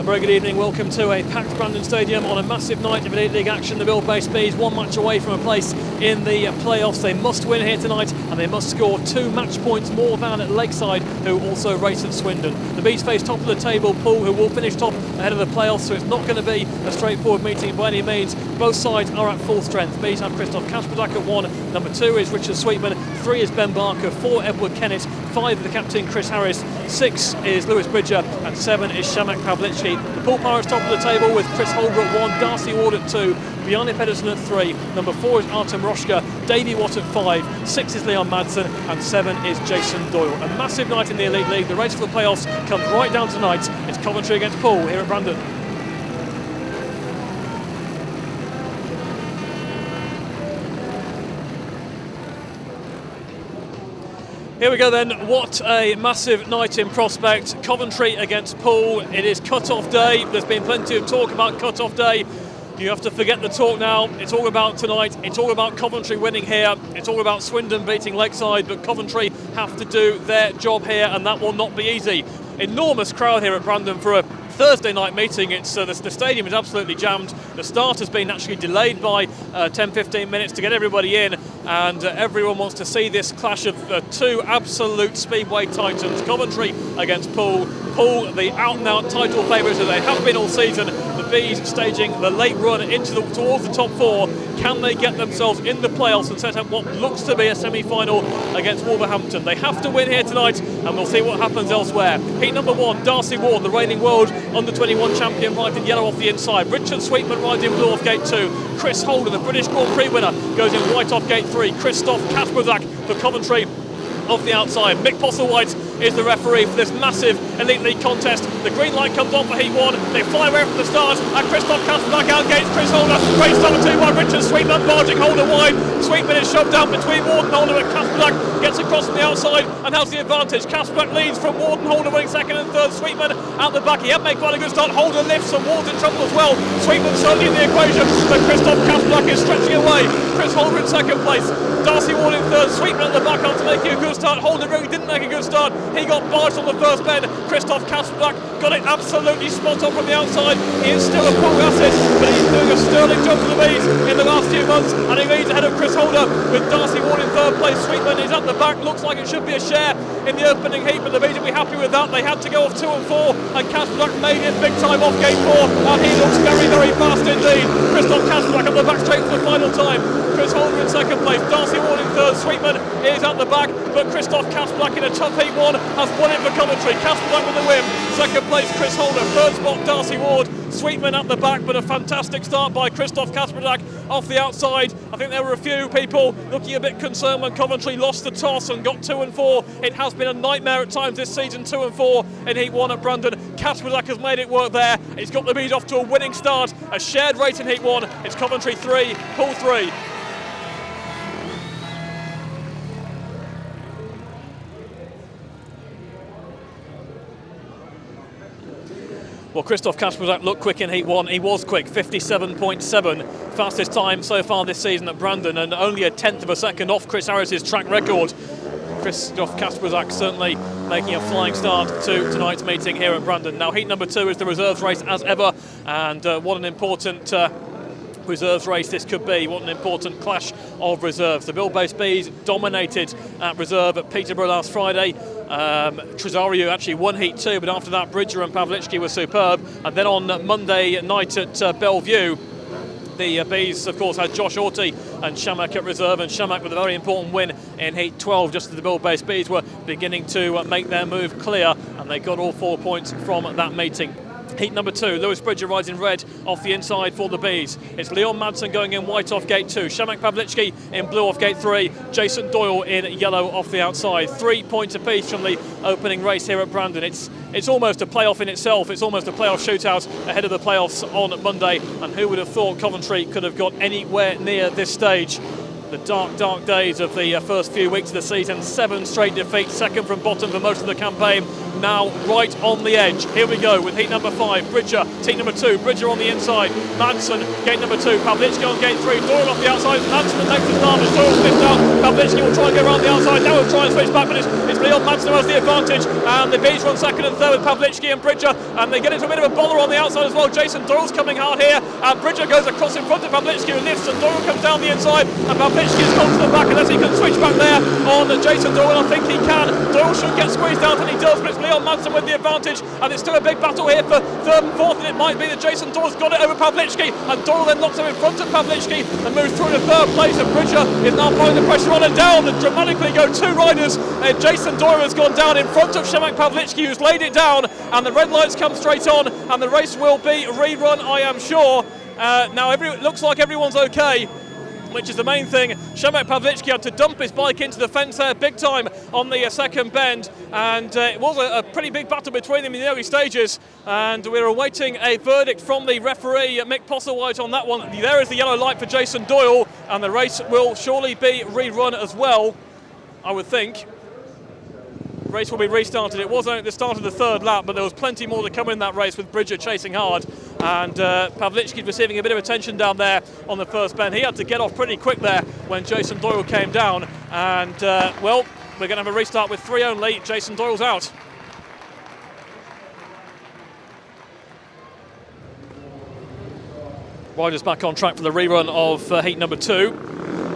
A very good evening, welcome to a packed Brandon Stadium on a massive night of Elite League action. The Build-Based Bees one match away from a place in the playoffs. They must win here tonight and they must score 2 match points more than at Lakeside, who also race at Swindon. The Bees face top of the table Poole, who will finish top ahead of the playoffs, so it's not going to be a straightforward meeting by any means. Both sides are at full strength. Bees have Christoph Kasperdak at 1, number 2 is Richard Sweetman, 3 is Ben Barker, 4 Edward Kennett, 5 is the captain Chris Harris, 6 is Lewis Bridger and 7 is Shamak Pavlichki. The Poole Pirates top of the table with Chris Holder at 1, Darcy Ward at 2, Bjarne Pedersen at 3, number 4 is Artem Roshka, Davey Watt at 5, 6 is Leon Madsen and 7 is Jason Doyle. A massive night in the Elite League. The race for the playoffs comes right down tonight. It's Coventry against Poole here at Brandon. Here we go then, what a massive night in prospect. Coventry against Poole. It is cut-off day. There's been plenty of talk about cut-off day. You have to forget the talk now. It's all about tonight. It's all about Coventry winning here. It's all about Swindon beating Lakeside, but Coventry have to do their job here and that will not be easy. Enormous crowd here at Brandon for a Thursday night meeting. It's the stadium is absolutely jammed. The start has been actually delayed by 10-15 minutes to get everybody in, and everyone wants to see this clash of 2 absolute speedway titans. Coventry against Poole. Poole, the out-and-out title favourites as they have been all season. The Bees staging the late run towards the top 4. Can they get themselves in the playoffs and set up what looks to be a semi-final against Wolverhampton? They have to win here tonight, and we'll see what happens elsewhere. Heat number 1, Darcy Ward, the reigning world under-21 champion, rides in yellow off the inside. Richard Sweetman rides in blue off gate 2. Chris Holden, the British Grand Prix winner, goes in white off gate 3. Christoph Kasperdak for Coventry off the outside. Mick Postlewhite is the referee for this massive Elite League contest. The green light comes on for Heat 1. They fly away from the start, and Christoph Kasperdak outgates Chris Holder. Great start to 2 by Richard Sweetman, barging Holder wide. Sweetman is shoved down between Ward and Holder, but Kasperdak gets across from the outside and has the advantage. Kasperdak leads from Ward and Holder, winning 2nd and 3rd. Sweetman out the back. He had made quite a good start. Holder lifts and Ward's in trouble as well. Sweetman certainly in the equation, but Christoph Kasperdak is stretching away. Chris Holder in 2nd place. Darcy Ward in 3rd. Sweetman at the back after making a good start. Holder really didn't make a good start. He got barged on the first bend. Christoph Kasperdak got it absolutely spot on from the outside. He is still a Poole asset, but he's doing a sterling job for the Bees in the last few months, and he leads ahead of Chris Holder with Darcy Ward in 3rd place. Sweetman is at the back. Looks like it should be a share in the opening heat, but the Bees will be happy with that. They had to go off 2 and 4, and Kasperdak made it big time off gate 4, and he looks very, very fast indeed. Christoph Kasperdak at the back straight for the final time. Chris Holder in 2nd place. Darcy Ward in 3rd. Sweetman is at the back, but Christoph Kasperdak in a tough heat 1 has won it for Coventry. Kasperdak with the win. 2nd place Chris Holder. 3rd spot Darcy Ward. Sweetman at the back, but a fantastic start by Christoph Kasperdak off the outside. I think there were a few people looking a bit concerned when Coventry lost the toss and got 2 and 4. It has been a nightmare at times this season, 2 and 4 in Heat 1 at Brandon. Kasperdak has made it work there. He's got the Bees off to a winning start. A shared rate in Heat 1. It's Coventry 3, Poole 3. Well, Christoph Kasperdak looked quick in Heat 1. He was quick, 57.7. Fastest time so far this season at Brandon, and only a 1/10 of a second off Chris Harris's track record. Christoph Kasperdak certainly making a flying start to tonight's meeting here at Brandon. Now, Heat number 2 is the reserves race as ever, and what an important reserves race this could be. What an important clash of reserves. The Build-Based Bees dominated at reserve at Peterborough last Friday. Tresario actually won Heat 2, but after that Bridger and Pavlichki were superb. And then on Monday night at Bellevue, the Bees, of course, had Josh Orty and Shamak at reserve, and Shamak with a very important win in Heat 12, just as the Build-Based Bees were beginning to make their move clear, and they got all 4 points from that meeting. Heat number 2, Lewis Bridger rides in red off the inside for the Bees. It's Leon Madsen going in white off gate 2, Shamak Pavlichki in blue off gate 3, Jason Doyle in yellow off the outside. 3 points apiece from the opening race here at Brandon. It's almost a playoff in itself. It's almost a playoff shootout ahead of the playoffs on Monday, and who would have thought Coventry could have got anywhere near this stage? The dark, dark days of the first few weeks of the season. 7 straight defeats, second from bottom for most of the campaign. Now right on the edge. Here we go with heat number 5. Bridger, heat number 2. Bridger on the inside. Madsen, gate number 2. Pawlicki on gate 3. Doyle off the outside. Madsen the next to start. As Doyle slips out. Pawlicki will try and go around the outside. Now we'll try and switch back, but it's Leon Madsen who has the advantage. And the Bees run second and third with Pawlicki and Bridger. And they get into a bit of a bother on the outside as well. Jason Doyle's coming hard here. And Bridger goes across in front of Pawlicki, who lifts, and Doyle comes down the inside. And Pawlicki's gone to the back unless he can switch back there on Jason Doyle. I think he can. Doyle should get squeezed out, and he does, but it's Leon Madsen with the advantage, and it's still a big battle here for third and fourth, and it might be that Jason Doyle's got it over Pawlicki, and Doyle then knocks him in front of Pawlicki and moves through to third place, and Bridger is now putting the pressure on and down, and dramatically go 2 riders. Jason Doyle has gone down in front of Przemek Pawlicki, who's laid it down, and the red lights come straight on, and the race will be rerun, I am sure. Now it looks like everyone's okay, which is the main thing. Przemek Pawlicki had to dump his bike into the fence there big time on the second bend, and it was a pretty big battle between them in the early stages, and we're awaiting a verdict from the referee, Mick Postlewhite, on that one. There is the yellow light for Jason Doyle, and the race will surely be rerun as well, I would think. Race will be restarted. It was only at the start of the third lap, but there was plenty more to come in that race with Bridger chasing hard, and Pawlicki receiving a bit of attention down there on the first bend. He had to get off pretty quick there when Jason Doyle came down, and well, we're going to have a restart with 3 only. Jason Doyle's out. Riders back on track for the rerun of heat number 2.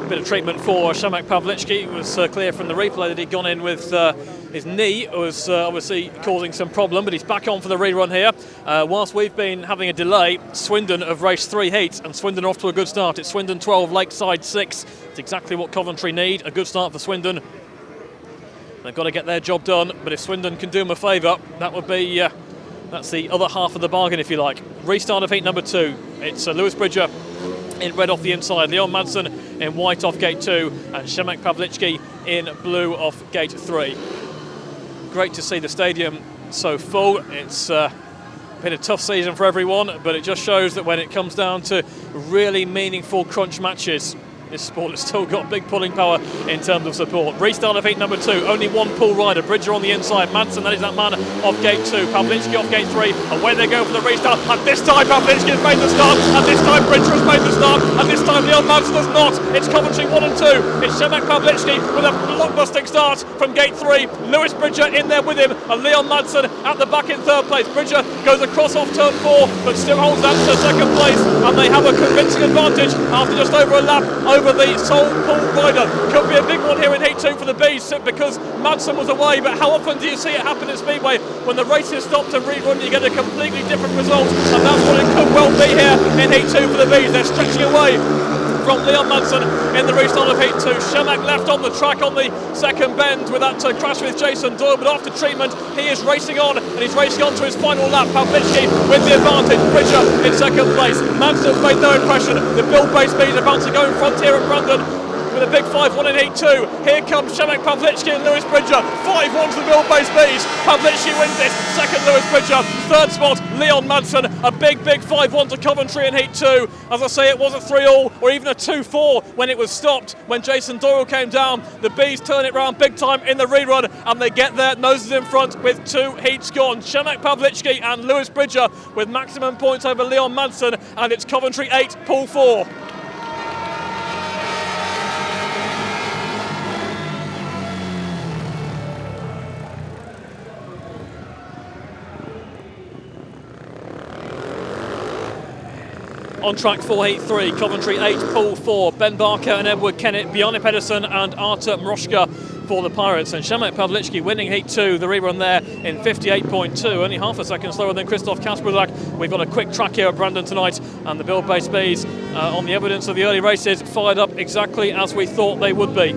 Bit of treatment for Przemek Pawlicki. It was clear from the replay that he'd gone in with his knee. It was obviously causing some problem, but he's back on for the rerun here. Whilst we've been having a delay, Swindon have raced 3 heats, and Swindon are off to a good start. It's Swindon 12, Lakeside 6. It's exactly what Coventry need. A good start for Swindon. They've got to get their job done, but if Swindon can do them a favour, that would be that's the other half of the bargain, if you like. Restart of heat number 2. It's Lewis Bridger in red off the inside, Leon Madsen in white off gate 2, and Przemek Pawlicki in blue off gate 3. Great to see the stadium so full. It's been a tough season for everyone, but it just shows that when it comes down to really meaningful crunch matches, this sport has still got big pulling power in terms of support. Restart of heat number 2, only one pull rider. Bridger on the inside, Madsen, that is that man off gate 2. Pawlicki off gate 3, away they go for the restart, and this time Pawlicki has made the start, and this time Bridger has made the start, and this time Leon Madsen has not. It's Coventry 1 and 2. It's Przemek Pawlicki with a blockbusting start from gate 3. Lewis Bridger in there with him, and Leon Madsen at the back in third place. Bridger goes across off turn 4, but still holds that to second place, and they have a convincing advantage after just over a lap over the sole pull rider. Could be a big one here in heat 2 for the Bees, because Madsen was away, but how often do you see it happen in Speedway? When the race is stopped and rerun, you get a completely different result, and that's what it could well be here in heat 2 for the Bees. They're stretching away from Leon Madsen in the restart of heat 2. Przemek left on the track on the second bend with that crash with Jason Doyle, but after treatment he is racing on, and he's racing on to his final lap. Pawlicki with the advantage, Bridger in second place. Madsen's made no impression. The Bill Bay Speed about to go in front here at Brandon with a big 5-1 in heat 2. Here comes Przemek Pawlicki and Lewis Bridger. 5-1 to the Bill Bay Speed. Pawlicki wins it. Second, Lewis Bridger. Third spot, Leon Madsen. A big 5-1 to Coventry in heat 2. As I say, it was a 3-all or even a 2-4 when it was stopped. When Jason Doyle came down, the Bees turn it round big time in the rerun, and they get their noses in front with 2 heats gone. Przemek Pawlicki and Lewis Bridger with maximum points over Leon Madsen, and it's Coventry 8, Pool 4. On track for heat 3, Coventry 8, Pool 4. Ben Barker and Edward Kennett, Bjarne Pedersen and Artur Mroška for the Pirates, and Przemek Pawlicki winning heat 2, the rerun there in 58.2, only half a second slower than Christoph Kasperzak. We've got a quick track here at Brandon tonight, and the Bill Bay Bees, on the evidence of the early races, fired up exactly as we thought they would be.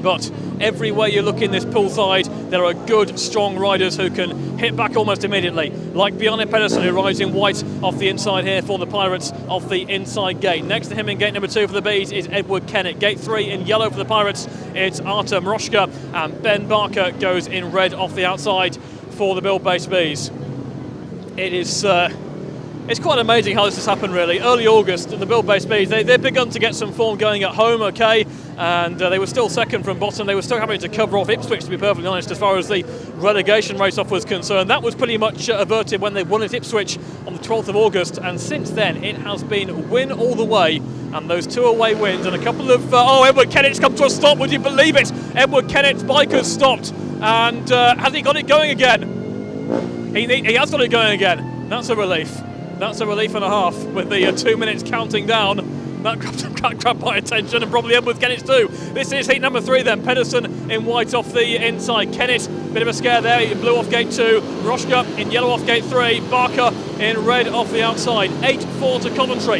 But everywhere you look in this pool side, there are good, strong riders who can hit back almost immediately, like Bjarne Pedersen, who rides in white off the inside here for the Pirates off the inside gate. Next to him in gate number 2 for the Bees is Edward Kennett. Gate 3 in yellow for the Pirates, it's Artur Mroška, and Ben Barker goes in red off the outside for the Bill Bay Bees. It is It's quite amazing how this has happened, really. Early August, the Build-based Bees, they've begun to get some form going at home, okay, and they were still second from bottom. They were still having to cover off Ipswich, to be perfectly honest, as far as the relegation race-off was concerned. That was pretty much averted when they won at Ipswich on the 12th of August, and since then it has been win all the way, and those 2 away wins and a couple of... Edward Kennett's come to a stop, would you believe it? Edward Kennett's bike has stopped, and has he got it going again? He has got it going again. That's a relief. That's a relief and a half with the 2 minutes counting down. That grabbed my attention, and probably Edward Kennett's too. This is heat number 3 then. Pedersen in white off the inside. Kennett, bit of a scare there, in blue off gate 2. Roschke in yellow off gate 3. Barker in red off the outside. 8-4 to Coventry.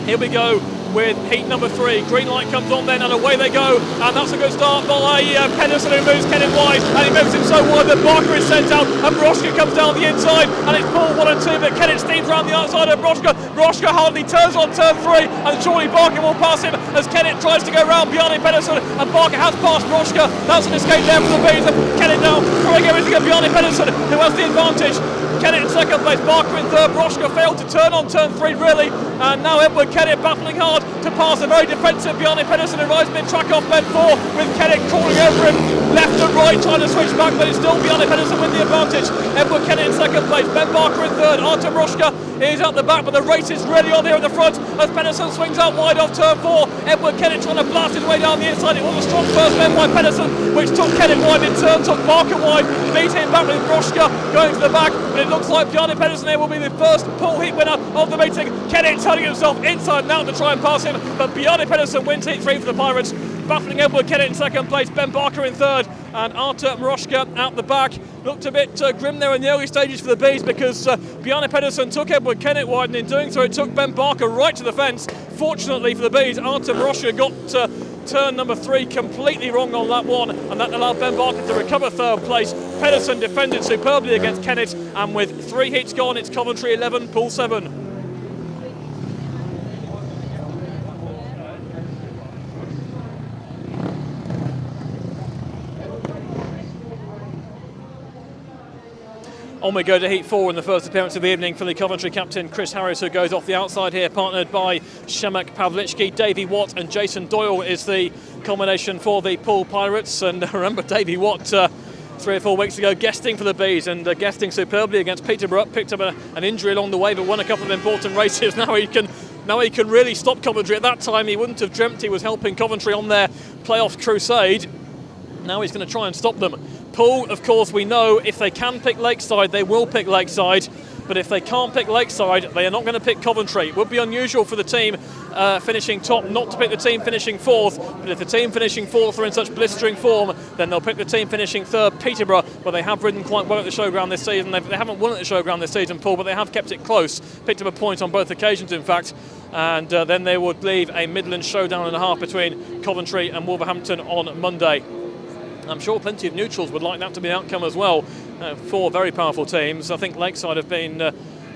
Here we go with heat number 3. Green light comes on then, and away they go, and that's a good start by Pedersen, who moves Kennett wide, and he moves him so wide that Barker is sent out, and Roschke comes down the inside, and it's Paul 1 and 2, but Kennett steams around the outside of Roschke. Roschke hardly turns on turn 3, and surely Barker will pass him as Kennett tries to go round Bjarne Pedersen, and Barker has passed Roschke. That's an escape there for the Bees, and Kennett now throwing everything at Bjarne Pedersen, who has the advantage. Kennett in second place, Barker in third. Roschke failed to turn on turn 3 really, and now Edward Kennett battling hard to pass a very defensive Bjarne Pedersen, who rides mid-track off bend 4, with Kennett crawling over him left and right trying to switch back, but it's still Bjarne Pedersen with the advantage. Edward Kennett in second place, Ben Barker in third. Artem Roschke is at the back, but the race is really on here at the front as Pedersen swings out wide off turn 4. Edward Kennett trying to blast his way down the inside. It was a strong first men by Pedersen, which took Kennett wide in turn, took Barker wide, beat him back with Roschke going to the back, but it looks like Bjarne Pedersen here will be the first Paul heat winner of the meeting. Kennett turning himself inside and out to try and pass him, but Bjarne Pedersen wins heat 3 for the Pirates, battling Edward Kennett in second place, Ben Barker in third, and Artem Roschke out the back. Looked a bit grim there in the early stages for the Bees, because Bjarne Pedersen took Edward Kennett wide, and in doing so it took Ben Barker right to the fence. Fortunately for the Bees, Artem Roschke got turn number 3 completely wrong on lap 1, and that allowed Ben Barker to recover third place. Pedersen defended superbly against Kennett, and with 3 heats gone, it's Coventry 11, Pool 7. On we go to heat 4 in the first appearance of the evening for the Coventry captain Chris Harris, who goes off the outside here, partnered by Przemek Pawlicki. Davey Watt and Jason Doyle is the combination for the Pool Pirates, and remember Davey Watt 3 or 4 weeks ago guesting for the Bees, and guesting superbly against Peterborough. Picked up an injury along the way, but won a couple of important races. Now he can really stop Coventry. At that time he wouldn't have dreamt he was helping Coventry on their playoff crusade. Now he's going to try and stop them. Pool, of course, we know if they can pick Lakeside, they will pick Lakeside. But if they can't pick Lakeside, they are not going to pick Coventry. It would be unusual for the team finishing top not to pick the team finishing 4th. But if the team finishing 4th are in such blistering form, then they'll pick the team finishing 3rd, Peterborough, where they have ridden quite well at the showground this season. They haven't won at the showground this season, Paul, but they have kept it close. Picked up a point on both occasions, in fact. And then they would leave a Midland showdown and a half between Coventry and Wolverhampton on Monday. I'm sure plenty of neutrals would like that to be the outcome as well. 4 very powerful teams. I think Lakeside have been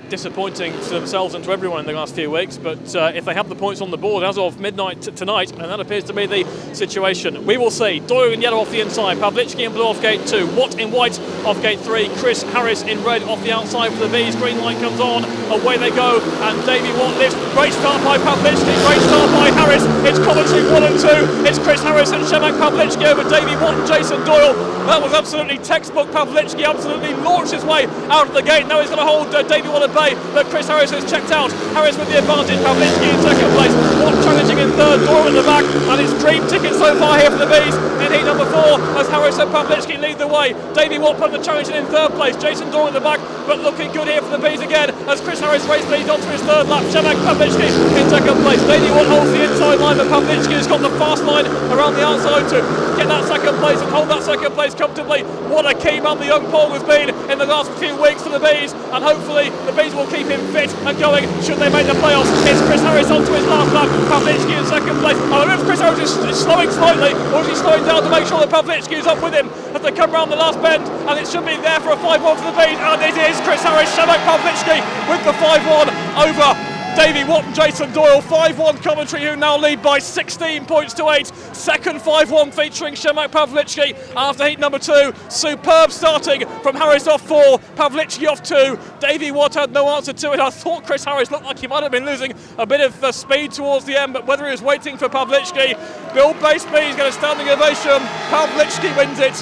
disappointing to themselves and to everyone in the last few weeks, but if they have the points on the board as of midnight tonight, and that appears to be the situation, we will see. Doyle in yellow off the inside, Pawlicki in blue off gate 2, Watt in white off gate 3, Chris Harris in red off the outside for the Bees. Green light comes on, away they go, and Davey Watt lifts. Great start by Pawlicki, great start by Harris. It's Coventry 1 and 2. It's Chris Harris and Przemek Pawlicki over Davey Watt and Jason Doyle. That was absolutely textbook. Pawlicki absolutely launched his way out of the gate. Now he's going to hold Davey Watt at bay, but Chris Harris has checked out. Harris with the advantage, Pawlicki in second place, Watt challenging in third, Doyle in the back, and it's dream ticket so far here for the Bees in heat number 4 as Harris and Pawlicki lead the way. Davey Watt put the challenge in third place, Jason Doyle in the back, but looking good here for the Bees again as Chris Harris race leads onto his third lap. Przemek Pawlicki in second place. Davey Watt holds the inside line, but Pawlicki has got the fast line around the outside to get that second place and hold that second place comfortably. What a key man the young Paul has been in the last few weeks for the Bees, and hopefully the Bees will keep him fit and going should they make the playoffs. It's Chris Harris onto his last lap, Pawlicki in second place. I don't know if Chris Harris is slowing slightly, or is he slowing down to make sure that Pawlicki is up with him as they come round the last bend, and it should be there for a 5-1 for the Bees, and it is Chris Harris, Przemek Pawlicki with the 5-1 over Davey Watt and Jason Doyle. 5-1 Coventry, who now lead by 16 points to 8. Second 5-1 featuring Przemek Pawlicki after heat number 2. Superb starting from Harris off 4, Pawlicki off 2. Davey Watt had no answer to it. I thought Chris Harris looked like he might have been losing a bit of speed towards the end, but whether he was waiting for Pawlicki, Bill Baseby's got a standing ovation. Pawlicki wins it.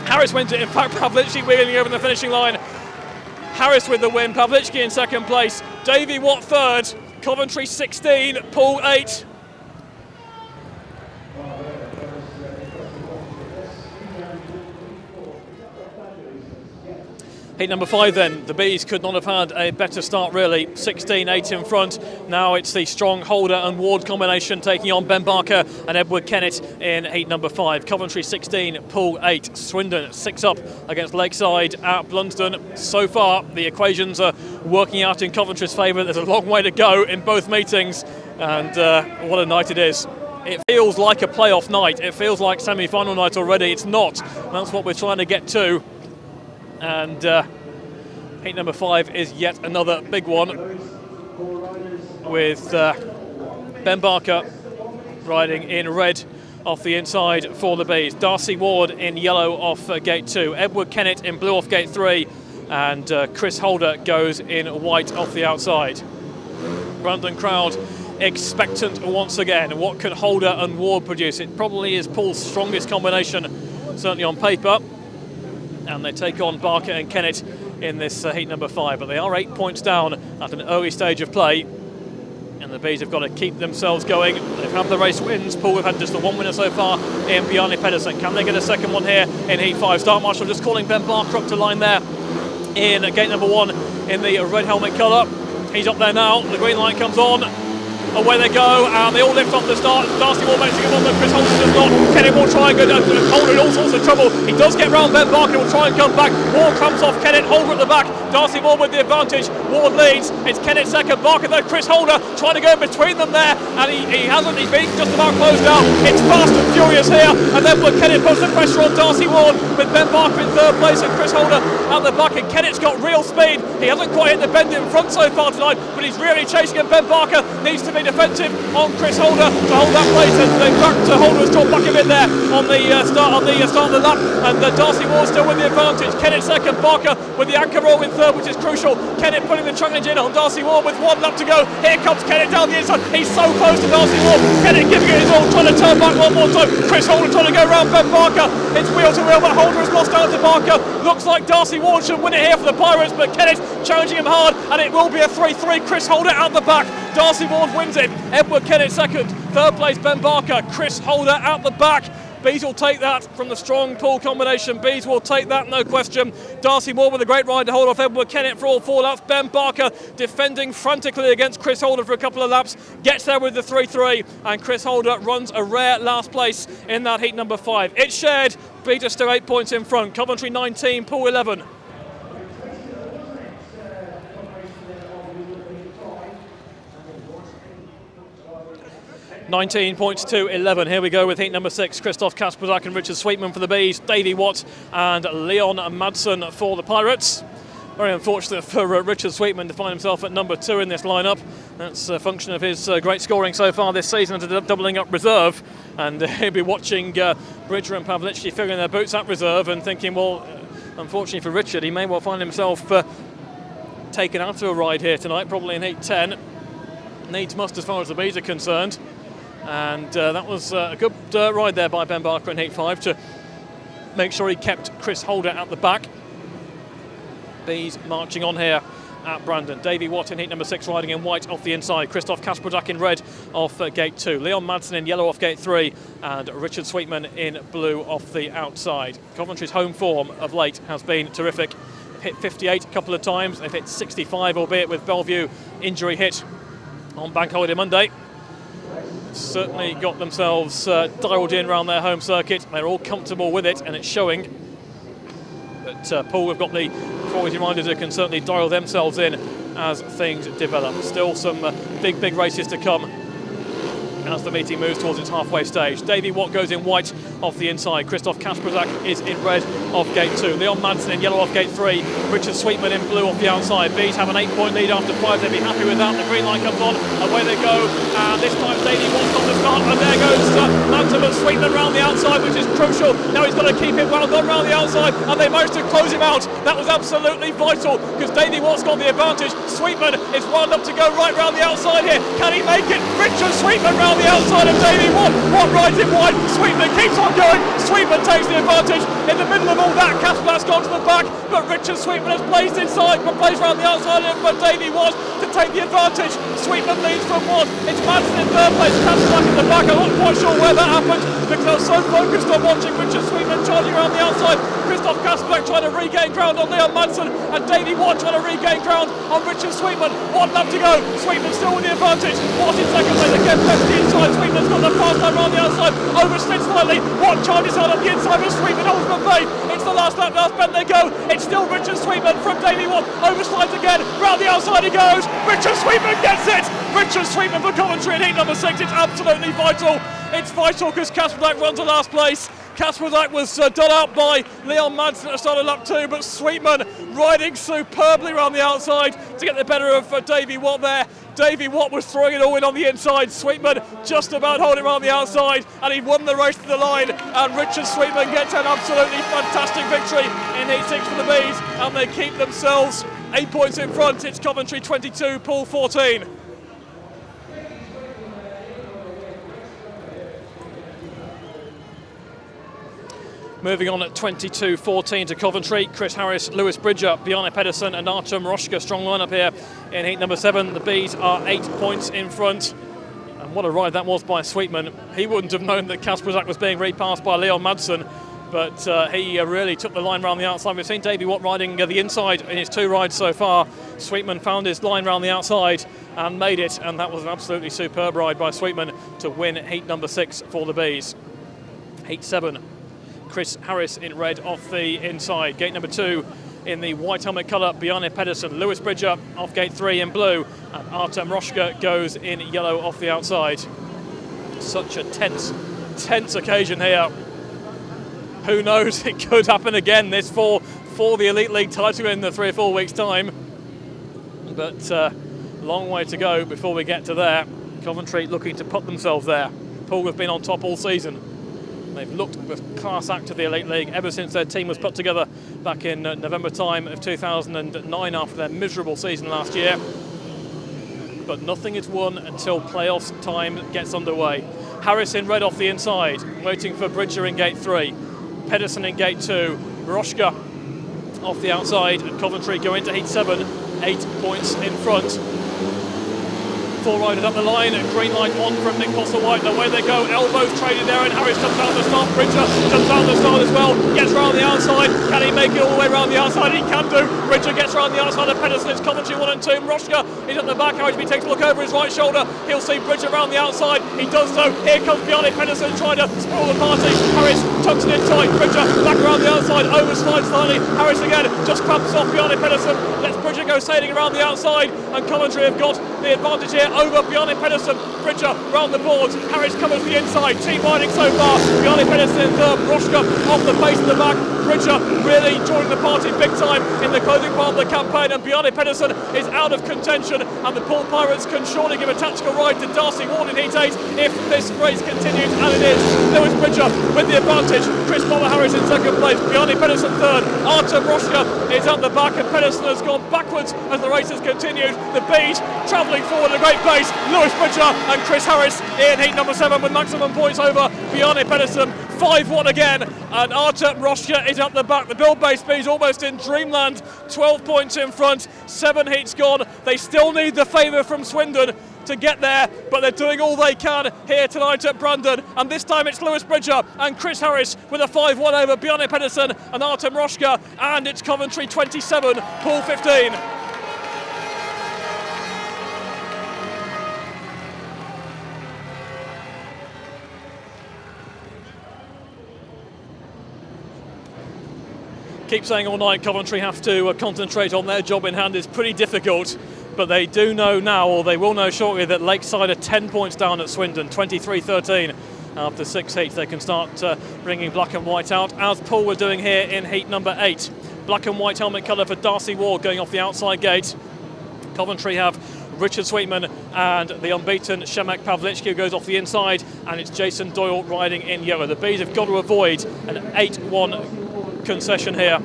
Harris wins it. In fact, Pawlicki wheeling over the finishing line. Harris with the win, Pawlicki in second place, Davey Watt third, Coventry 16, Poole 8. Heat number 5 then, the Bees could not have had a better start really, 16-8 in front. Now it's the strong Holder and Ward combination taking on Ben Barker and Edward Kennett in heat number 5. Coventry 16, Poole 8, Swindon 6 up against Lakeside at Blunsdon. So far the equations are working out in Coventry's favour. There's a long way to go in both meetings, and what a night it is. It feels like a playoff night, it feels like semi-final night already. It's not, that's what we're trying to get to. And heat number 5 is yet another big one, with Ben Barker riding in red off the inside for the Bees, Darcy Ward in yellow off gate 2, Edward Kennett in blue off gate 3, and Chris Holder goes in white off the outside. Brandon crowd expectant once again. What can Holder and Ward produce? It probably is Poole's strongest combination, certainly on paper. And they take on Barker and Kennett in this heat number 5, but they are 8 points down at an early stage of play, and the Bees have got to keep themselves going. They've had the race wins. Poole have had just the one winner so far in Bjarne Pedersen. Can they get a second one here in heat 5? Start Marshall just calling Ben Barker up to line there in gate number 1 in the red helmet colour. He's up there now, the green light comes on. Away they go, and they all lift off the start. Darcy Ward managed to get on them, Chris Holder does not. Kennett will try and go down. Holder in all sorts of trouble. He does get round Ben Barker, will try and come back. Ward comes off Kennett, Holder at the back. Darcy Ward with the advantage. Ward leads. It's Kennett second, Barker there. Chris Holder trying to go in between them there, and he hasn't. He's been just about closed out. It's fast and furious here, and then Kennett puts the pressure on Darcy Ward with Ben Barker in third place and Chris Holder at the back. And Kennett's got real speed. He hasn't quite hit the bend in front so far tonight, but he's really chasing him. Ben Barker needs to be defensive on Chris Holder to hold that place, and in fact Holder has dropped back a bit there on the start of the lap, and Darcy Ward still with the advantage. Kennett second, Barker with the anchor roll in third, which is crucial. Kennett putting the challenge in on Darcy Ward with 1 lap to go. Here comes Kennett down the inside. He's so close to Darcy Ward. Kennett giving it his all, trying to turn back one more time. Chris Holder trying to go round Ben Barker. It's wheel to wheel, but Holder has lost out to Barker. Looks like Darcy Ward should win it here for the Pirates, but Kennett challenging him hard, and it will be a 3-3. Chris Holder out the back. Darcy Ward wins it. Edward Kennett second. Third place Ben Barker. Chris Holder out the back. Bees will take that from the strong Poole combination. Bees will take that, no question. Darcy Ward with a great ride to hold off Edward Kennett for all 4 laps. Ben Barker defending frantically against Chris Holder for a couple of laps. Gets there with the 3-3, and Chris Holder runs a rare last place in that heat number 5. It's shared. Bees are still 8 points in front. Coventry 19, Poole 11. 19 points to 11. Here we go with heat number 6. Christoph Kasperzak and Richard Sweetman for the Bees, Davey Watt and Leon Madsen for the Pirates. Very unfortunate for Richard Sweetman to find himself at number 2 in this lineup. That's a function of his great scoring so far this season and doubling up reserve. And he'll be watching Bridger and Pawlicki figuring their boots at reserve and thinking, well, unfortunately for Richard, he may well find himself taken out to a ride here tonight, probably in heat 10. Needs must as far as the Bees are concerned. And that was a good ride there by Ben Barker in heat 5 to make sure he kept Chris Holder at the back. Bees marching on here at Brandon. Davey Watt in heat number 6 riding in white off the inside. Christoph Kasperzak in red off gate 2. Leon Madsen in yellow off gate 3. And Richard Sweetman in blue off the outside. Coventry's home form of late has been terrific. Hit 58 a couple of times. They've hit 65, albeit with Bellevue injury hit on Bank Holiday Monday. Certainly got themselves dialed in around their home circuit. They're all comfortable with it, and it's showing. But Poole have got the quality riders who can certainly dial themselves in as things develop. Still some big races to come as the meeting moves towards its halfway stage. Davey Watt goes in white off the inside. Christoph Kasperzak is in red off gate 2. Leon Madsen in yellow off gate 3. Richard Sweetman in blue off the outside. Bees have an 8-point lead after 5. They'll be happy with that. The green light comes on. Away they go. And this time Davey Watt's on the start. And there goes Madsen and Sweetman round the outside, which is crucial. Now he's got to keep it well done round the outside. And they managed to close him out. That was absolutely vital because Davey Watt's got the advantage. Sweetman is wound up to go right round the outside here. Can he make it? Richard Sweetman round the outside of Davey Watt. Watt rides in wide. Sweetman keeps on going. Sweetman takes the advantage. In the middle of all that, Kasperzak's gone to the back, but Richard Sweetman has placed inside, but plays round the outside for Davey Watt to take the advantage. Sweetman leads from Watt. It's Madsen in third place. Kasperzak in the back. I'm not quite sure where that happened because I was so focused on watching Richard Sweetman charging around the outside. Christoph Kasperzak trying to regain ground on Leon Madsen, and Davey Watt trying to regain ground on Richard Sweetman. 1 lap to go. Sweetman still with the advantage. Watt in second place again, left the inside. Sweetman's got the fast lap around the outside. Overslid slightly. Watt charges hard on the inside, but Sweetman holds the bay. It's the last lap, last bend they go. It's still Richard Sweetman from Davey Watt. Overslides again. Round the outside he goes. Richard Sweetman gets it. Richard Sweetman for Coventry in heat number 6. It's absolutely vital. It's vital because Kasperzak runs to last place. Kasperzak was done out by Leon Madsen at the start of lap 2, but Sweetman riding superbly around the outside to get the better of Davey Watt there. Davey Watt was throwing it all in on the inside. Sweetman just about holding around the outside, and he won the race to the line. And Richard Sweetman gets an absolutely fantastic victory in heat 6 for the Bees, and they keep themselves 8 points in front. It's Coventry 22, Poole 14. Moving on at 22-14 to Coventry. Chris Harris, Lewis Bridger, Bjarne Pedersen and Artem Roshka. Strong lineup here in heat number 7. The Bees are 8 points in front. And what a ride that was by Sweetman. He wouldn't have known that Kasperzak was being repassed by Leon Madsen, but he really took the line round the outside. We've seen Davey Watt riding the inside in his 2 rides so far. Sweetman found his line round the outside and made it, and that was an absolutely superb ride by Sweetman to win heat number 6 for the Bees. Heat 7. Chris Harris in red off the inside. Gate number 2 in the white helmet colour, Bjarne Pedersen. Lewis Bridger off gate 3 in blue, and Artem Roshka goes in yellow off the outside. Such a tense occasion here. Who knows, it could happen again this for the Elite League title in the 3 or 4 weeks' time. But long way to go before we get to there. Coventry looking to put themselves there. Poole have been on top all season. They've looked the class act of the Elite League ever since their team was put together back in November time of 2009 after their miserable season last year. But nothing is won until playoffs time gets underway. Harris in red off the inside, waiting for Bridger in gate 3. Pedersen in gate 2. Roshka off the outside, and Coventry go into heat 7, 8 points in front. 4 riders up the line, and green light on from Nick Postlethwaite, and away they go. Elbows traded there, and Harris comes out the start. Bridger comes out the start as well, gets round the outside. Can he make it all the way round the outside? He can do. Bridger gets round the outside of Pedersen. It's Coventry 1 and 2. Roshka is at the back. Harris takes a look over his right shoulder. He'll see Bridger round the outside. He does so. Here comes Bjarne Pedersen trying to spoil the party. Harris tucks it in tight. Bridger back around the outside, overslides slightly. Harris again just clamps off Bjarne Pedersen. Lets Bridger go sailing around the outside, and Coventry have got the advantage here over Bjarne Pedersen. Bridger round the boards. Harris covers the inside. Team riding so far. Bjarne Pedersen in third. Roshka off the pace of the back. Bridger really joining the party big time in the closing part of the campaign, and Bjarne Pedersen is out of contention, and the Poole Pirates can surely give a tactical ride to Darcy Ward in heat 8 if this race continues, and it is. Lewis Bridger with the advantage. Chris Bobber Harris in second place. Bjarne Pedersen third. Artem Roshka is at the back, and Pedersen has gone backwards as the race has continued. The Bees travelling forward at a great pace. Lewis Bridger and Chris Harris in heat number 7 with maximum points over Bjarne Pedersen. 5-1 again, and Artem Roshka is up the back. The Build-Based Bees almost in dreamland. 12 points in front, 7 heats gone. They still need the favour from Swindon to get there, but they're doing all they can here tonight at Brandon. And this time it's Lewis Bridger and Chris Harris with a 5-1 over Bjarne Pedersen and Artem Roshka, and it's Coventry 27, Poole 15. Keep saying all night Coventry have to concentrate on their job in hand. Is pretty difficult, but they do know now, or they will know shortly, that Lakeside are 10 points down at Swindon, 23-13. After 6 heats, they can start bringing black and white out, as Poole were doing here in heat number 8. Black and white helmet colour for Darcy Ward going off the outside gate. Coventry have Richard Sweetman and the unbeaten Przemek Pawlicki, who goes off the inside, and it's Jason Doyle riding in yellow. The Bees have got to avoid an 8-1 concession here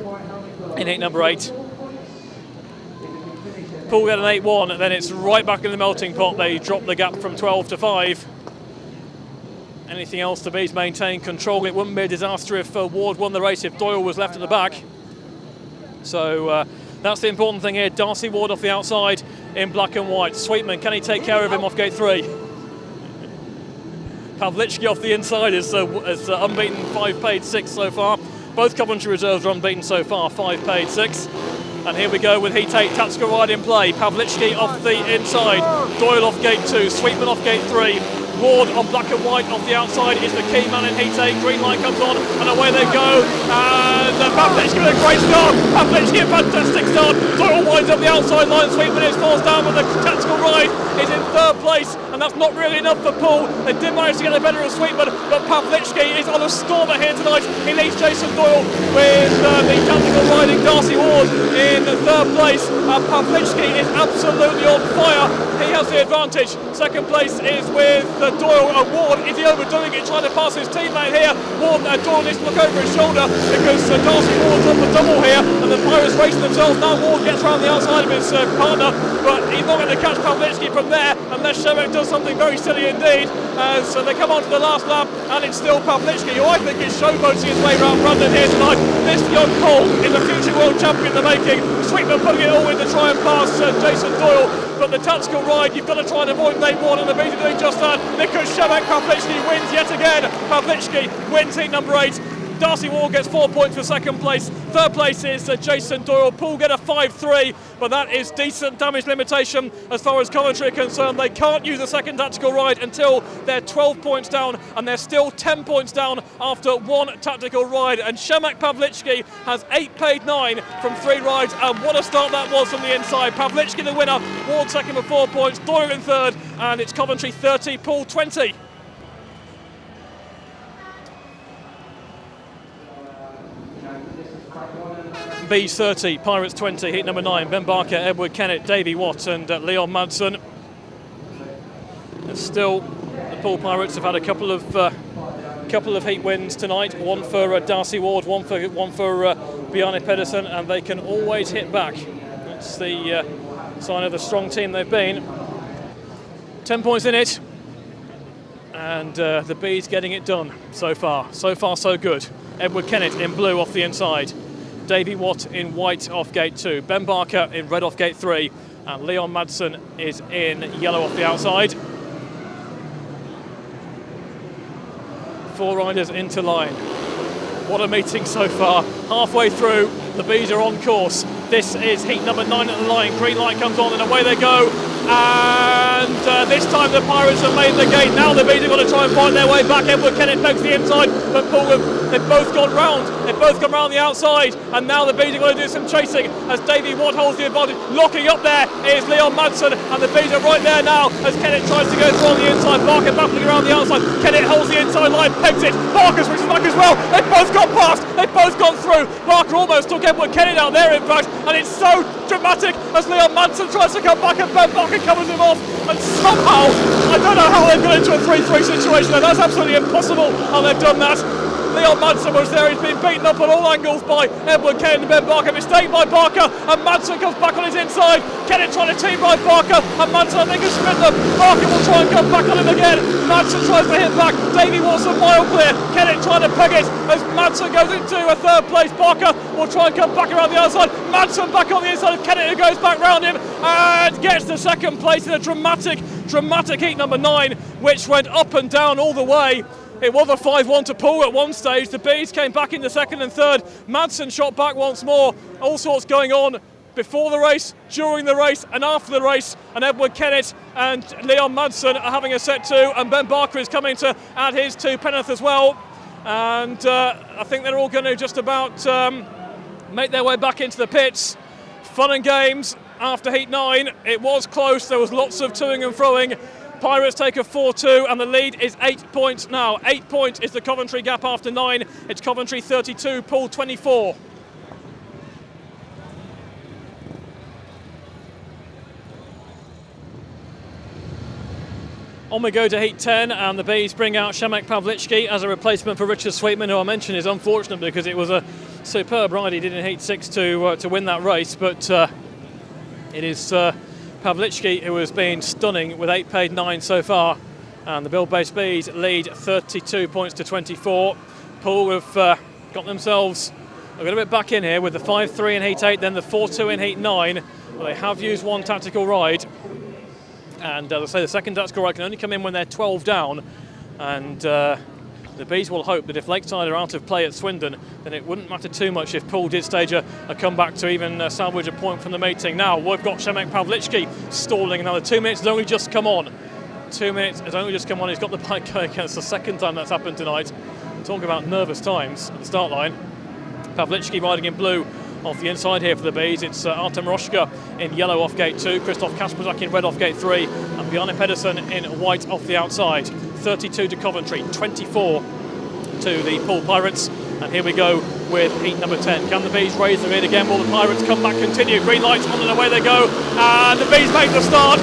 in heat number 8. Poole get an 8-1, and then it's right back in the melting pot. They drop the gap from 12 to 5. Anything else, the Bees maintain control. It wouldn't be a disaster if Ward won the race if Doyle was left at the back. So that's the important thing here. Darcy Ward off the outside in black and white. Sweetman, can he take care of him off gate 3? Pawlicki off the inside is unbeaten, 5 paid 6 so far. Both Coventry reserves are unbeaten so far, 5 paid 6. And here we go with heat 8, tactical ride in play. Pawlicki off the inside, Doyle off gate 2, Sweetman off gate 3. Ward on black and white off the outside is the key man in heat 8. Green light comes on and away they go. And Pawlicki with a great start. Pawlicki a fantastic start. Doyle winds up the outside line. Sweetman is falls down with the tactical ride. Is in 3rd place, and that's not really enough for Poole. They did manage to get the better of Sweetman, but Pawlicki is on a stormer here tonight. He leads Jason Doyle with the tactical riding Darcy Ward in 3rd place. Pawlicki is absolutely on fire. He has the advantage. 2nd place is with Doyle. Ward, is he overdoing it, trying to pass his teammate here? Doyle needs to look over his shoulder because Darcy Ward's on the double here, and the Pirates racing themselves. Now Ward gets around the outside of his partner, but he's not going to catch Pawlicki from there unless Przemek does something very silly indeed. So they come on to the last lap, and it's still Pawlicki, who I think is showboating his way around London here tonight. This young Cole is a future world champion in the making. Sweetman putting it all in to try and pass Jason Doyle, but the tactical ride, you've got to try and avoid lane 1, and the Bees are doing just that because Przemek Pawlicki wins yet again. Pawlicki wins heat number 8. Darcy Ward gets 4 points for 2nd place. 3rd place is Jason Doyle. Poole get a 5-3, but that is decent damage limitation as far as Coventry are concerned. They can't use a 2nd tactical ride until they're 12 points down, and they're still 10 points down after 1 tactical ride. And Przemek Pawlicki has 8 paid 9 from 3 rides, and what a start that was from the inside. Pawlicki the winner, Ward 2nd with 4 points, Doyle in 3rd, and it's Coventry 30, Poole 20. Bees 30, Pirates 20, heat number 9. Ben Barker, Edward Kennett, Davey Watt and Leon Madsen. And still, the Poole Pirates have had a couple of heat wins tonight. One for Darcy Ward, one for Bjarne Pedersen, and they can always hit back. That's the sign of the strong team they've been. 10 points in it, and the Bees getting it done so far. So far, so good. Edward Kennett in blue off the inside. Davey Watt in white off gate 2, Ben Barker in red off gate 3, and Leon Madsen is in yellow off the outside. 4 riders into line. What a meeting so far. Halfway through, the Bees are on course. This is heat number 9 at the line. Green light comes on and away they go. And this time the Pirates have made the gate. Now the Bees are going to try and find their way back. Edward Kennett pegs the inside, but Poole they've both gone round. They've both come round the outside, and now the Bees are going to do some chasing as Davey Watt holds the advantage. Locking up there is Leon Madsen, and the Bees are right there now as Kennett tries to go through on the inside. Barker battling around the outside. Kennett holds the inside line, pegs it. Barker switches back as well. They've both got past. They've both gone through. Barker almost took Edward Kennett out there, in fact, and it's so dramatic as Leon Madsen tries to come back and Ben Barker covers him off, and somehow, I don't know how they've got into a 3-3 situation there. That's absolutely impossible how they've done that. Leon Madsen was there, he's been beaten up on all angles by Edward Kennett and Ben Barker. Mistake by Barker, and Madsen comes back on his inside. Kennett trying to team by Barker, and Madsen I think has split them. Barker will try and come back on him again. Madsen tries to hit back. Davey Watt's a mile clear. Kennett trying to peg it as Madsen goes into a 3rd place. Barker will try and come back around the outside. Madsen back on the inside of Kennett, who goes back round him and gets to 2nd place in a dramatic heat number 9, which went up and down all the way. It was a 5-1 to Poole at one stage. The Bees came back into 2nd and 3rd. Madsen shot back once more. All sorts going on before the race, during the race and after the race. And Edward Kennett and Leon Madsen are having a set 2, and Ben Barker is coming to add his 2 penneth as well. And I think they're all going to just about make their way back into the pits. Fun and games after Heat 9. It was close, there was lots of toing and froing. Pirates take a 4-2 and the lead is 8 points now. 8 points is the Coventry gap after 9. It's Coventry 32, Poole 24. On we go to Heat 10, and the Bees bring out Przemek Pawlicki as a replacement for Richard Sweetman, who I mentioned is unfortunate because it was a superb ride he did in Heat 6 to win that race, but it is Pawlicki who has been stunning with 8 paid 9 so far, and the Build-Based Bees lead 32 points to 24. Poole have got themselves a little bit back in here with the 5-3 in Heat 8, then the 4-2 in Heat 9. Well, they have used one tactical ride. And as I say, the second tactical ride can only come in when they're 12 down. And the Bees will hope that if Lakeside are out of play at Swindon, then it wouldn't matter too much if Poole did stage a comeback to even salvage a point from the meeting. Now, we've got Przemek Pawlicki stalling another 2 minutes. Has only just come on. 2 minutes has only just come on. He's got the bike going. It's the second time that's happened tonight. Talk about nervous times at the start line. Pawlicki riding in blue off the inside here for the Bees. It's Artem Roshka in yellow off gate 2, Christoph Kasperzak in red off gate 3, and Bjarne Pedersen in white off the outside. 32 to Coventry, 24 to the Poole Pirates. And here we go with heat number 10. Can the Bees raise the lead again? Will the Pirates come back, continue? Green lights on and away they go. And the Bees make the start.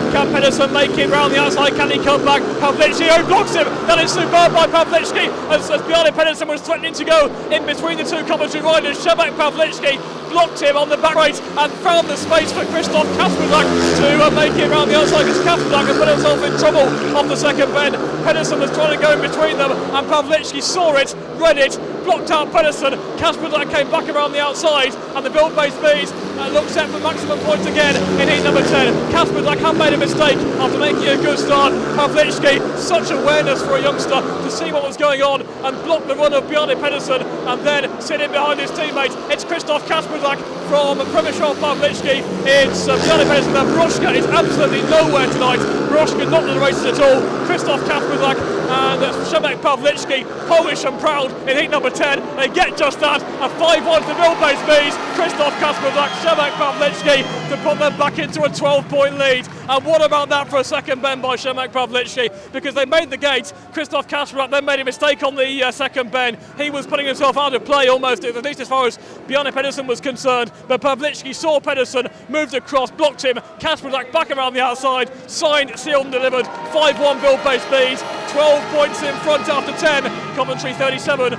Can Pedersen make it round the outside? Can he come back? Pawlicki, who blocks him? That is superb by Pawlicki. As Bjarne Pedersen was threatening to go in between the two Coventry riders, Przemek Pawlicki blocked him on the back right and found the space for Christoph Kasperzak to make it round the outside, because Kasperzak had put himself in trouble off the second bend. Pedersen was trying to go in between them and Pawlicki saw it, read it, blocked out Pedersen. Kasperzak came back around the outside and the Build-Based Bees look set for maximum points again in heat number 10. Kasperzak had made a mistake after making a good start. Pawlicki, such awareness for a youngster to see what was going on and block the run of Bjarne Pedersen and then sit in behind his teammate. It's Christoph Kasperzak from Przemysław Pawlicki. It's Bjarne Pedersen. Now Roshka is absolutely nowhere tonight. Roshka not in the races at all. Christoph Kasperzak and Przemek Pawlicki, Polish and proud in heat number 10. They get just that. A 5-1 to Build-Based Bees. Christoph Kasperzak, Przemek Pawlicki to put them back into a 12-point lead. And what about that for a second bend by Przemek Pawlicki? Because they made the gate. Christoph Kasperzak then made a mistake on the second bend. He was putting himself out of play almost, at least as far as Bjarne Pedersen was concerned. But Pawlicki saw Pedersen, moved across, blocked him. Kasperzak back around the outside, signed, sealed and delivered. 5-1 Build-Based Bees. 12 points in front after 10. Coventry 37,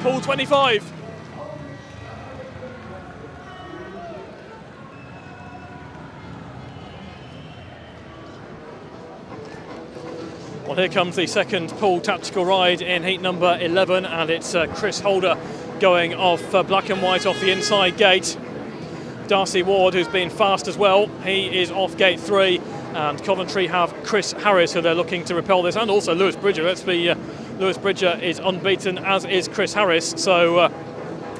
Poole 25. Well, here comes the second Poole tactical ride in heat number 11, and it's Chris Holder going off black and white off the inside gate. Darcy Ward, who's been fast as well, he is off gate 3, and Coventry have Chris Harris, who they're looking to repel this, and also Lewis Bridger. Lewis Bridger is unbeaten, as is Chris Harris, so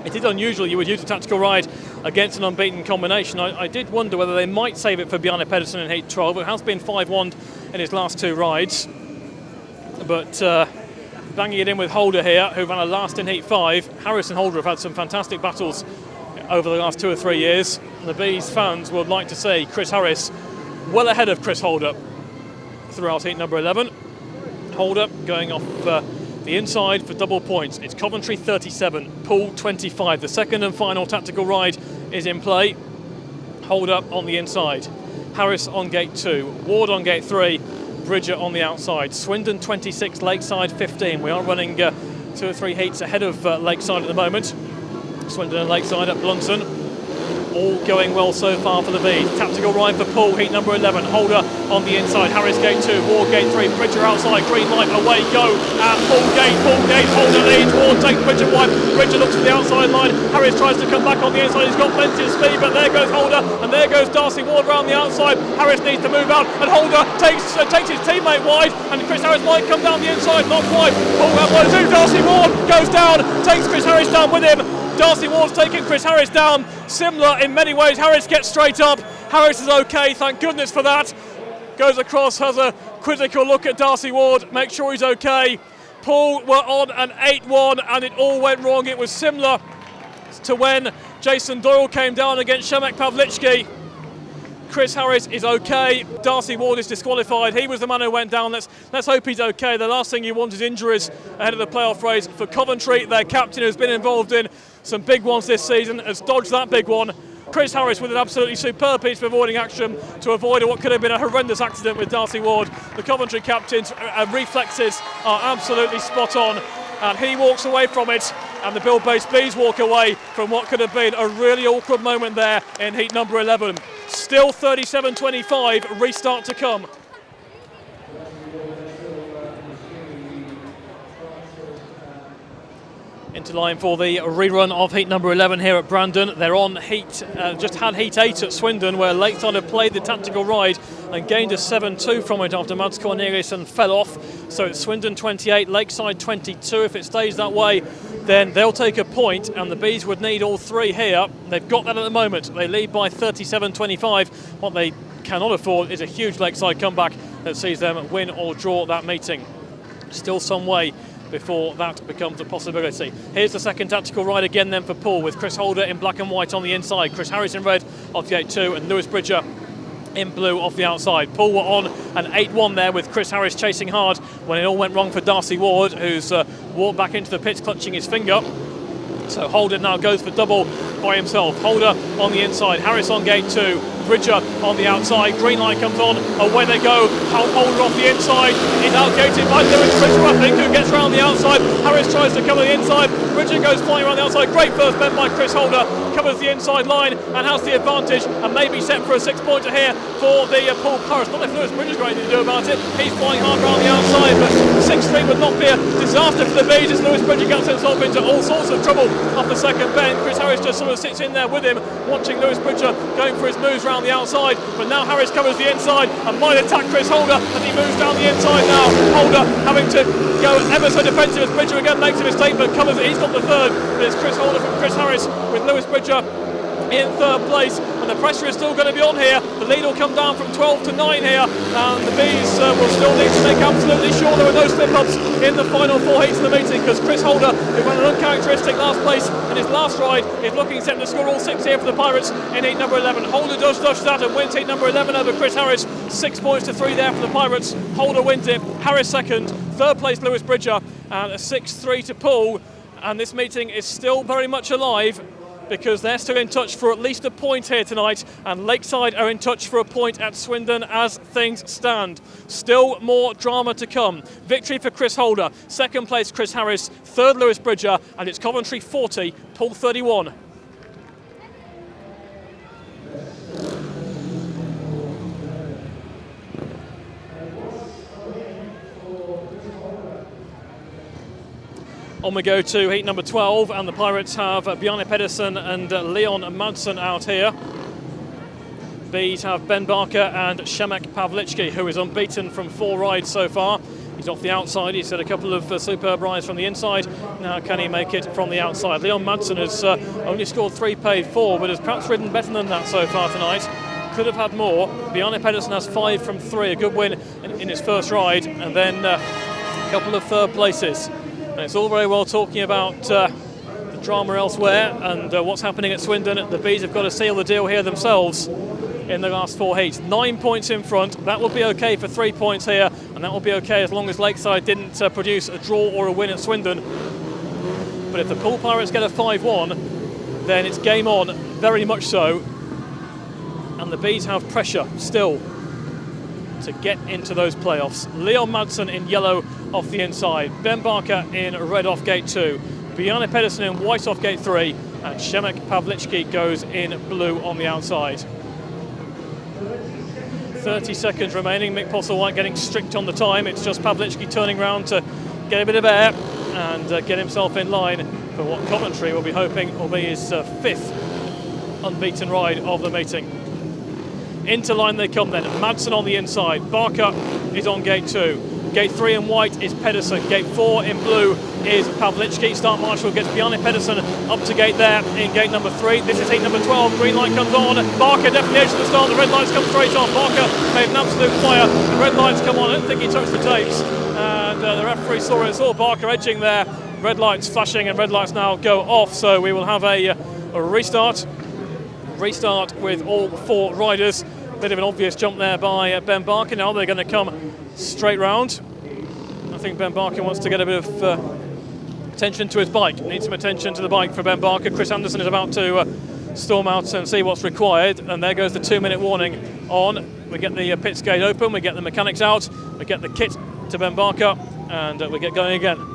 it is unusual you would use a tactical ride against an unbeaten combination. I did wonder whether they might save it for Bjarne Pedersen in heat 12. It has been 5-1 in his last 2 rides. But banging it in with Holder here, who ran a last in heat 5. Harris and Holder have had some fantastic battles over the last 2 or 3 years. And the Bees fans would like to see Chris Harris well ahead of Chris Holder throughout heat number 11. Holder going off the inside for double points. It's Coventry 37, Poole 25. The second and final tactical ride is in play. Holder on the inside. Harris on gate 2. Ward on gate 3. Bridger on the outside. Swindon 26, Lakeside 15. We are running 2 or 3 heats ahead of Lakeside at the moment. Swindon and Lakeside at Blunton. All going well so far for the Bees. Tactical ride for Poole, heat number 11. Holder on the inside. Harris gate 2, Ward gate 3. Bridger outside, green light, away go. And Poole gate, Holder leads. Ward takes Bridger wide. Bridger looks for the outside line. Harris tries to come back on the inside. He's got plenty of speed, but there goes Holder. And there goes Darcy Ward round the outside. Harris needs to move out. And Holder takes his teammate wide. And Chris Harris might come down the inside. Not quite. Poole have 1-2. Darcy Ward goes down. Takes Chris Harris down with him. Darcy Ward's taking Chris Harris down. Similar in many ways. Harris gets straight up. Harris is okay, thank goodness for that. Goes across, has a critical look at Darcy Ward, make sure he's okay. Poole were on an 8-1 and it all went wrong. It was similar to when Jason Doyle came down against Przemek Pawlicki. Chris Harris is okay. Darcy Ward is disqualified. He was the man who went down. Let's hope he's okay. The last thing you want is injuries ahead of the playoff race for Coventry. Their captain, who's been involved in some big ones this season, has dodged that big one. Chris Harris with an absolutely superb piece of avoiding action to avoid what could have been a horrendous accident with Darcy Ward. The Coventry captain's reflexes are absolutely spot on, and he walks away from it, and the Bill-based Bees walk away from what could have been a really awkward moment there in heat number 11. Still 37-25, restart to come. Into line for the rerun of heat number 11 here at Brandon. They're on heat, just had heat 8 at Swindon, where Lakeside had played the tactical ride and gained a 7-2 from it after Mads Corneliusson fell off. So it's Swindon 28, Lakeside 22. If it stays that way, then they'll take a point, and the Bees would need all three here. They've got that at the moment. They lead by 37-25. What they cannot afford is a huge Lakeside comeback that sees them win or draw that meeting. Still some way before that becomes a possibility. Here's the second tactical ride again then for Poole, with Chris Holder in black and white on the inside, Chris Harris in red off gate 2, and Lewis Bridger in blue off the outside. Poole were on an 8-1 there, with Chris Harris chasing hard when it all went wrong for Darcy Ward, who's walked back into the pits clutching his finger. So Holder now goes for double by himself. Holder on the inside, Harris on gate 2, Bridger on the outside. Green light comes on, away they go. Holder off the inside, is outgated by Lewis Bridger, I think, who gets around the outside. Harris tries to cover the inside, Bridger goes flying around the outside. Great first bend by Chris Holder, covers the inside line and has the advantage, and maybe set for a 6-pointer here for the Poole Pirates. Not if Lewis Bridger's got anything to do about it. He's flying hard around the outside, but 6-3 would not be a disaster for the Bees as Lewis Bridger gets himself into all sorts of trouble off the second bend. Chris Harris just sort of sits in there with him, watching Lewis Bridger going for his moves around the outside, but now Harris covers the inside and might attack Chris Holder as he moves down the inside now. Holder having to go ever so defensive as Bridger again makes a mistake, but covers it. He's got the third, but it's Chris Holder from Chris Harris with Lewis Bridger in third place, and the pressure is still going to be on here. The lead will come down from 12 to 9 here, and the Bees will still need to make absolutely sure there are no slip-ups in the final 4 heats of the meeting, because Chris Holder, who ran an uncharacteristic last place in his last ride, is looking set to score all 6 here for the Pirates in heat number 11. Holder does dodge that and wins heat number 11 over Chris Harris. 6 points to 3 there for the Pirates. Holder wins it, Harris second, third place Lewis Bridger, and a 6-3 to Poole. And this meeting is still very much alive, because they're still in touch for at least a point here tonight, and Lakeside are in touch for a point at Swindon as things stand. Still more drama to come. Victory for Chris Holder, second place Chris Harris, third Lewis Bridger, and it's Coventry 40, Poole 31. On we go to heat number 12, and the Pirates have Bjarne Pedersen and Leon Madsen out here. Bees have Ben Barker and Shemek Pavlichki, who is unbeaten from 4 rides so far. He's off the outside, he's had a couple of superb rides from the inside. Now can he make it from the outside? Leon Madsen has only scored 3, paid 4, but has perhaps ridden better than that so far tonight. Could have had more. Bjarne Pedersen has 5 from 3, a good win in his first ride, and then a couple of third places. And it's all very well talking about the drama elsewhere and what's happening at Swindon. The Bees have got to seal the deal here themselves in the last 4 heats. 9 points in front. That will be okay for 3 points here, and that will be okay as long as Lakeside didn't produce a draw or a win at Swindon. But if the Poole Pirates get a 5-1, then it's game on, very much so. And the Bees have pressure still to get into those playoffs. Leon Madsen in yellow off the inside, Ben Barker in red off gate 2, Bjarne Pedersen in white off gate 3, and Shemek Pavlichki goes in blue on the outside. 30 seconds remaining. Mick Postlewhite getting strict on the time. It's just Pavlichki turning round to get a bit of air and get himself in line for what Coventry will be hoping will be his 5th unbeaten ride of the meeting. Into line they come then. Madsen on the inside. Barker is on gate 2. Gate 3 in white is Pedersen. Gate 4 in blue is Pavlichki. Start marshal gets Bjarne Pedersen up to gate there in gate number 3. This is heat number 12. Green light comes on. Barker definitely edge to the start. The red lights come straight on. Barker made an absolute fire. The red lights come on. I don't think he touched the tapes. And the referee saw it. Saw Barker edging there. Red lights flashing and red lights now go off. So we will have a restart. Restart with all 4 riders. Bit of an obvious jump there by Ben Barker. Now they're going to come straight round. I think Ben Barker wants to get a bit of attention to his bike. Needs some attention to the bike for Ben Barker. Chris Anderson is about to storm out and see what's required. And there goes the 2-minute warning on. We get the pits gate open, we get the mechanics out, we get the kit to Ben Barker, and we get going again.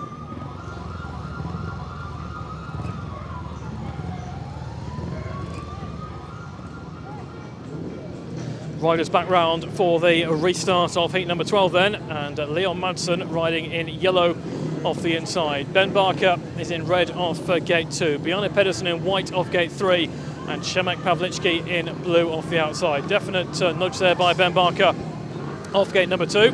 Riders back round for the restart of heat number 12 then, and Leon Madsen riding in yellow off the inside. Ben Barker is in red off gate 2, Bjarne Pedersen in white off gate 3, and Przemek Pawlicki in blue off the outside. Definite nudge there by Ben Barker off gate number 2.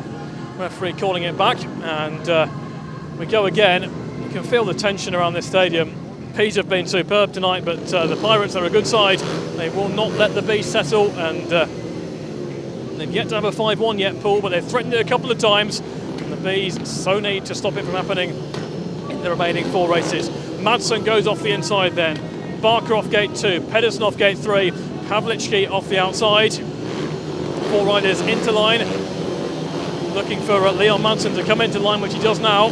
Referee calling it back, and we go again. You can feel the tension around this stadium. Peas have been superb tonight, but the Pirates are a good side. They will not let the bees settle, and they've yet to have a 5-1 yet, Paul, but they've threatened it a couple of times, and the bees so need to stop it from happening in the remaining 4 races. Madsen goes off the inside then. Barker off gate 2, Pedersen off gate 3, Pawlicki off the outside. 4 riders into line, looking for Leon Madsen to come into line, which he does now.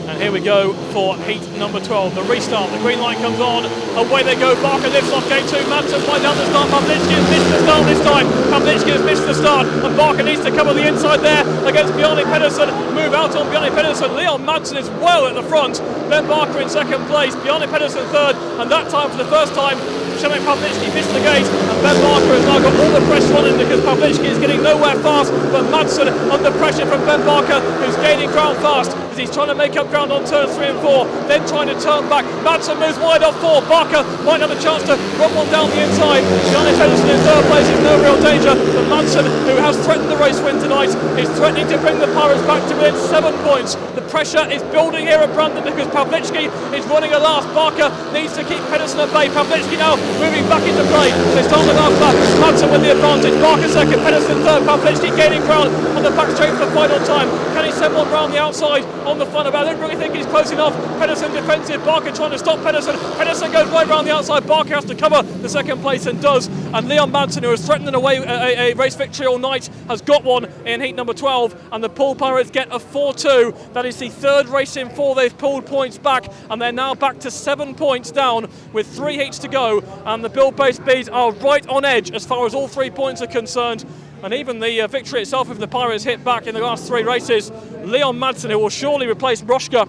And here we go for heat number 12, the restart. The green light comes on, away they go. Barker lifts off gate 2, Madsen finds out the start. Pawlicki has missed the start this time. Pawlicki has missed the start, and Barker needs to cover the inside there against Bjarne Pedersen. Move out on Bjarne Pedersen. Leon Madsen is well at the front. Ben Barker in second place, Bjarne Pedersen third, and that time for the first time, Przemek Pawlicki missed the gate, and Ben Barker has now got all the pressure on him because Pawlicki is getting nowhere fast, but Madsen under pressure from Ben Barker, who's gaining ground fast as he's trying to make up ground on turns 3 and 4, then trying to turn back. Madsen moves wide off 4. Barker might have a chance to run one down the inside. Bjarne Pedersen in third place is no real danger, but Madsen, who has threatened the race win tonight, is threatening to bring the Pirates back to within 7 points. The pressure is building here at Brandon because Pawlicki is running a last. Barker needs to keep Pedersen at bay. Pawlicki now moving back into play. They start with half lap. Madsen with the advantage. Barker second, Pedersen third. Pawlicki gaining ground on the back straight for the final time. Can he send one round the outside on the front? I don't really think he's close enough. Pedersen defensive. Barker trying to stop Pedersen. Pedersen goes right round the outside. Barker has to cover the second place and does. And Leon Madsen, who has threatened a race victory all night, has got one in heat number 12. And the Poole Pirates get a 4-2. That is the third race in 4 they've pulled points back, and they're now back to 7 points down with 3 heats to go. And the Bilbao Bees are right on edge as far as all 3 points are concerned. And even the victory itself, if the Pirates hit back in the last 3 races, Leon Madsen, who will surely replace Broschke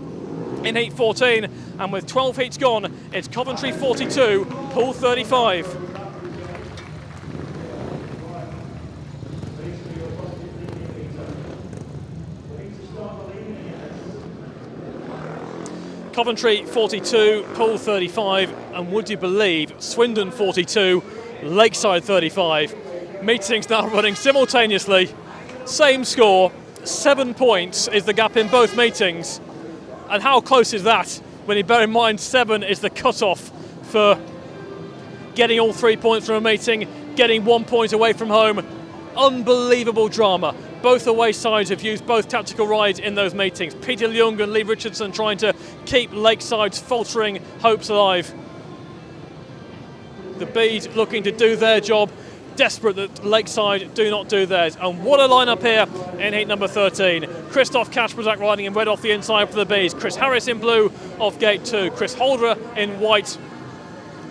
in heat 14. And with 12 heats gone, it's Coventry 42, Poole 35. Coventry 42, Poole 35, and would you believe Swindon 42, Lakeside 35. Meetings now running simultaneously. Same score, 7 points is the gap in both meetings. And how close is that when you bear in mind 7 is the cut-off for getting all 3 points from a meeting, getting 1 point away from home. Unbelievable drama. Both away sides have used both tactical rides in those meetings. Peter Ljung and Lee Richardson trying to keep Lakeside's faltering hopes alive. The Bees looking to do their job, desperate that Lakeside do not do theirs. And what a lineup here in heat number 13. Christoph Kasprzak riding in red off the inside for the Bees. Chris Harris in blue off gate 2. Chris Holder in white.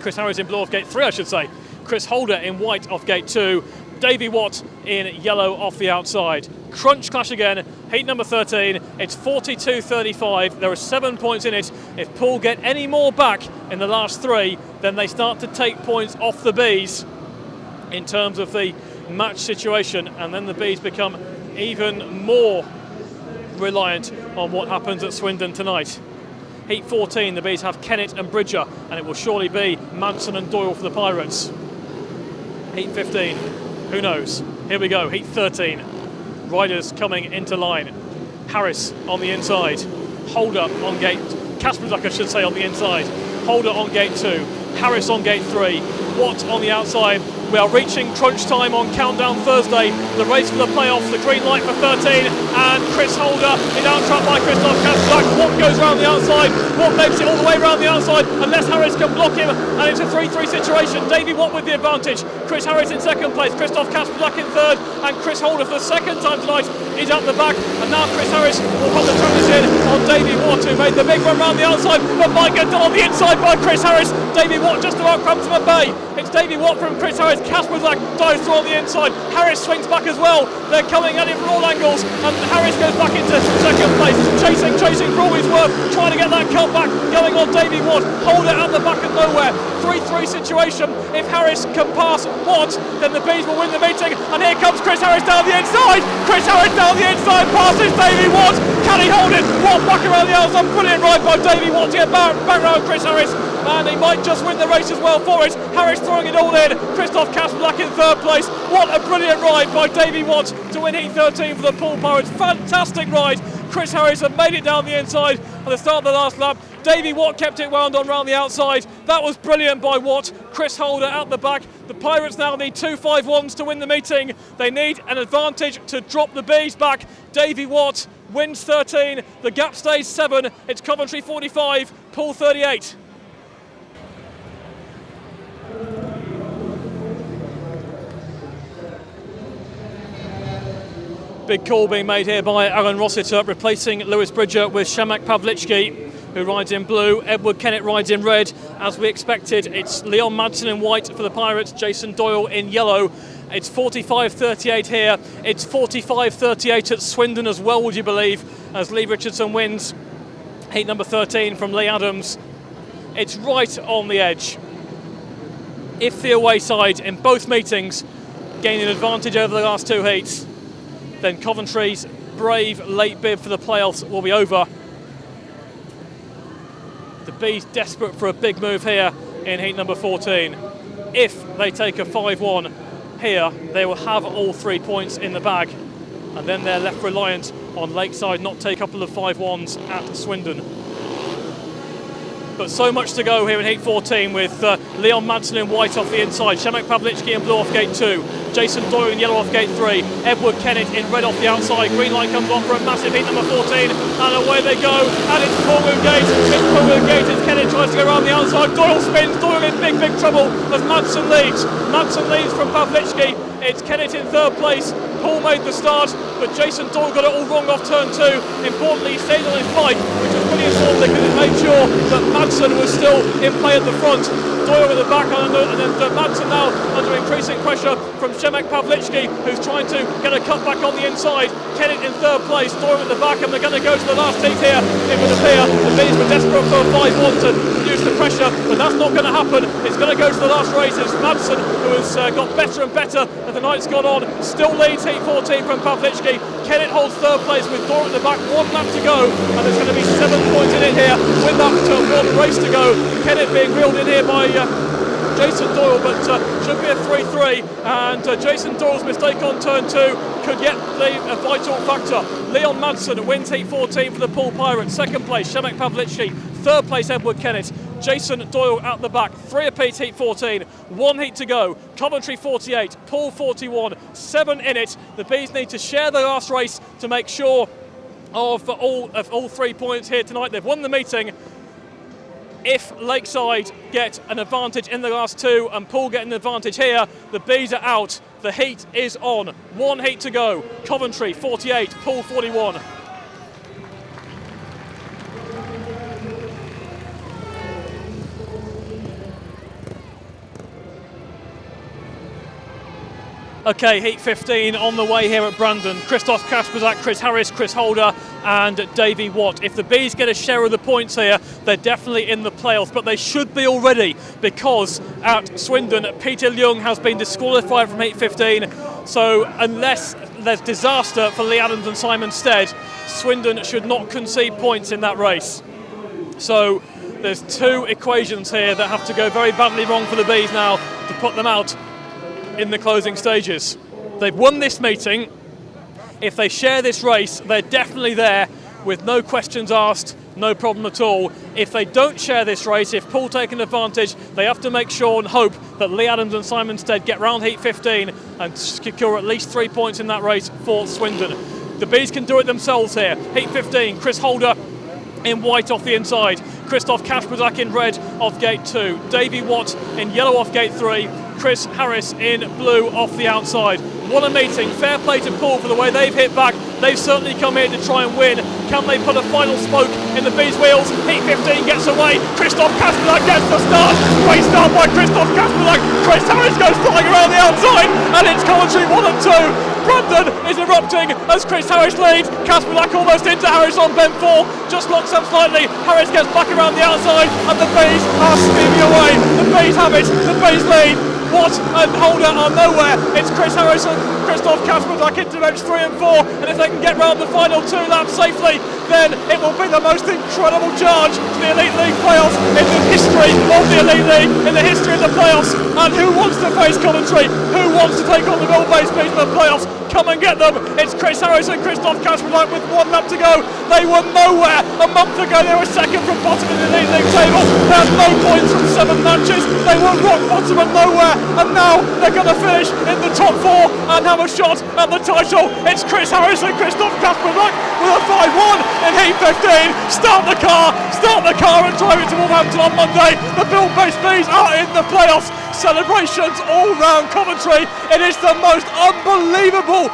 Chris Harris in blue off gate 3, I should say. Chris Holder in white off gate 2. Davey Watt in yellow off the outside. Crunch clash again, heat number 13. It's 42-35. There are 7 points in it. If Poole get any more back in the last 3, then they start to take points off the Bees in terms of the match situation, and then the Bees become even more reliant on what happens at Swindon tonight. Heat 14, the Bees have Kennett and Bridger, and it will surely be Madsen and Doyle for the Pirates. Heat 15. Who knows? Here we go, heat 13. Riders coming into line. Harris on the inside. Holder on gate... Kasprzak, I should say, on the inside. Holder on gate 2. Harris on gate 3. Watt on the outside. We are reaching crunch time on Countdown Thursday. The race for the playoffs, the green light for 13, and Chris Holder is out-trapped by Christoph Kasperzak. Watt goes around the outside. Watt makes it all the way around the outside, unless Harris can block him, and it's a 3-3 situation. Davey Watt with the advantage. Chris Harris in second place, Christoph Kasperzak in third, and Chris Holder for the second time tonight is at the back. And now Chris Harris will put the turners in on Davey Watt, who made the big run round the outside, but might get done on the inside by Chris Harris. Davey Watt just about comes from a bay. It's Davey Watt from Chris Harris. Kasperzak dives through on the inside. Harris swings back as well. They're coming at it from all angles, and Harris goes back into second place. Chasing for all his worth, trying to get that cut back going on Davey Watt. Holder at the back of nowhere. 3-3 situation. If Harris can pass Watt, then the Bees will win the meeting. And here comes Chris Harris down the inside. Chris Harris down the inside, passes Davey Watt. Can he hold it? Watt back around the outside, brilliant ride by Davey Watt to get back around Chris Harris. And he might just win the race as well for it. Harris throwing it all in. Christoph Kasperzak in third place. What a brilliant ride by Davey Watt to win heat 13 for the Poole Pirates. Fantastic ride. Chris Harris had made it down the inside at the start of the last lap. Davey Watt kept it wound on round the outside. That was brilliant by Watt. Chris Holder out the back. The Pirates now need 2 5-1s to win the meeting. They need an advantage to drop the Bees back. Davey Watt wins 13. The gap stays 7. It's Coventry 45, Poole 38. Big call being made here by Aaron Rossiter, replacing Lewis Bridger with Shamak Pavlichki, who rides in blue. Edward Kennett rides in red. As we expected, it's Leon Madsen in white for the Pirates, Jason Doyle in yellow. It's 45-38 here. It's 45-38 at Swindon as well, would you believe, as Lee Richardson wins heat number 13 from Lee Adams. It's right on the edge. If the away side in both meetings gain an advantage over the last 2 heats, then Coventry's brave late bid for the playoffs will be over. The Bees desperate for a big move here in heat number 14. If they take a 5-1 here, they will have all 3 points in the bag, and then they're left reliant on Lakeside not take a couple of 5-1s at Swindon. But so much to go here in heat 14 with Leon Madsen in white off the inside, Shamak Pavlichki in blue off gate 2, Jason Doyle in yellow off gate 3, Edward Kennett in red off the outside. Green light comes on for a massive heat number 14, and away they go, and it's Cornwall Gate. It's Cornwall Gate as Kennett tries to go around the outside. Doyle spins, Doyle in big trouble as Madsen leads. Madsen leads from Pavlichki. It's Kennett in third place. Paul made the start, but Jason Doyle got it all wrong off turn 2. Importantly, he stayed on his bike, which was pretty important because it made sure that Madsen was still in play at the front. Doyle at the back, and then Madsen now under increasing pressure from Shamak Pavlichki, who's trying to get a cut back on the inside. Kennett in third place, Doyle at the back, and they're going to go to the last heat here. It would appear the Bees were desperate for a 5-1 to reduce the pressure, but that's not going to happen. It's going to go to the last race. It's Madsen who has got better and better as the night's gone on. Still leads heat 14 from Pavlichki. Kennett holds third place with Doyle at the back. 1 lap to go, and there's going to be 7 points in it here with that 1 race to go. Kennett being reeled in here by Jason Doyle, but should be a 3-3, and Jason Doyle's mistake on turn 2 could get a vital factor. Leon Madsen wins heat 14 for the Poole Pirates. Second place, Shamak Pavlichki. Third place, Edward Kennett. Jason Doyle at the back. 3 apiece heat 14. 1 heat to go. Coventry 48, Poole 41. 7 in it. The Bees need to share the last race to make sure of all 3 points here tonight. They've won the meeting. If Lakeside get an advantage in the last 2 and Poole get an advantage here, the Bees are out. The heat is on. 1 heat to go. Coventry 48, Poole 41. Okay, heat 15 on the way here at Brandon. Christoph Kasperzak, Chris Harris, Chris Holder and Davey Watt. If the Bees get a share of the points here, they're definitely in the playoffs, but they should be already, because at Swindon, Peter Leung has been disqualified from heat 15. So unless there's disaster for Lee Adams and Simon Stead, Swindon should not concede points in that race. So there's 2 equations here that have to go very badly wrong for the Bees now to put them out in the closing stages. They've won this meeting. If they share this race, they're definitely there with no questions asked, no problem at all. If they don't share this race, if Poole take an advantage, they have to make sure and hope that Lee Adams and Simon Stead get round heat 15 and secure at least 3 points in that race for Swindon. The Bees can do it themselves here. Heat 15, Chris Holder in white off the inside, Christoph Kasperzak in red off gate 2, Davey Watt in yellow off gate 3, Chris Harris in blue off the outside. What a meeting. Fair play to Poole for the way they've hit back. They've certainly come here to try and win. Can they put a final spoke in the Bees' wheels? Heat 15 gets away. Christoph Kasperzak gets the start. Great start by Christoph Kasperzak. Chris Harris goes flying around the outside, and it's Coventry 1 and 2. Brandon is erupting as Chris Harris leads. Kasperzak almost into Harris on bend 4. Just locks up slightly. Harris gets back around the outside, and the Bees are steaming away. The Bees have it. The Bees lead. Watt and Holder are nowhere. It's Chris Harris and Christoph Kasperzak into bench 3 and 4, and if they can get round the final 2 laps safely, then it will be the most incredible charge to the Elite League playoffs in the history of the Elite League, in the history of the playoffs. And who wants to face Coventry? Who wants to take on the Mill-based Bees in the playoffs? Come and get them. It's Chris Harris and Christoph Kasperzak with 1 lap to go. They were nowhere a month ago. They were second from bottom in the Elite League table. They had no points from 7 matches. They were rock bottom and nowhere, and now they're going to finish in the top 4 and have a shot at the title. It's Chris Harris and Christoph Kasperzak with a 5-1 in Heat 15. Start the car and drive it to Wolverhampton on Monday. The Mill-based Bees are in the playoffs. Celebrations all round Coventry. It is the most unbelievable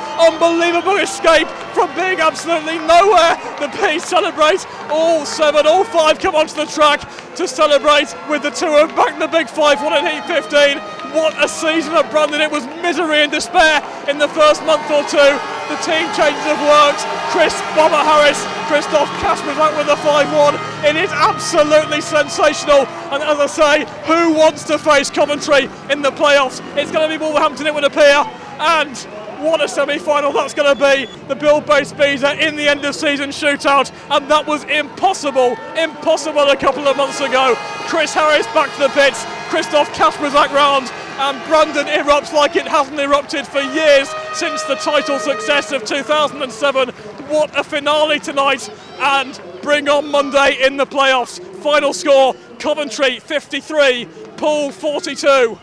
escape from being absolutely nowhere. The Bees celebrate. All 7, all 5 come onto the track to celebrate with the 2 of back in the big 5-1 in Heat 15. What a season at Brandon. It was misery and despair in the first month or 2. The team changes have worked. Chris Bobber Harris, Christoph Kasperzak with a 5-1. It is absolutely sensational. And as I say, who wants to face Coventry in the playoffs? It's going to be Wolverhampton, it would appear. And what a semi-final that's going to be. The Mill-based Bees are in the end of season shootout, and that was impossible a couple of months ago. Chris Harris back to the pits, Christoph Kasperzak round, and Brandon erupts like it hasn't erupted for years since the title success of 2007. What a finale tonight, and bring on Monday in the playoffs. Final score, Coventry 53, Poole 42.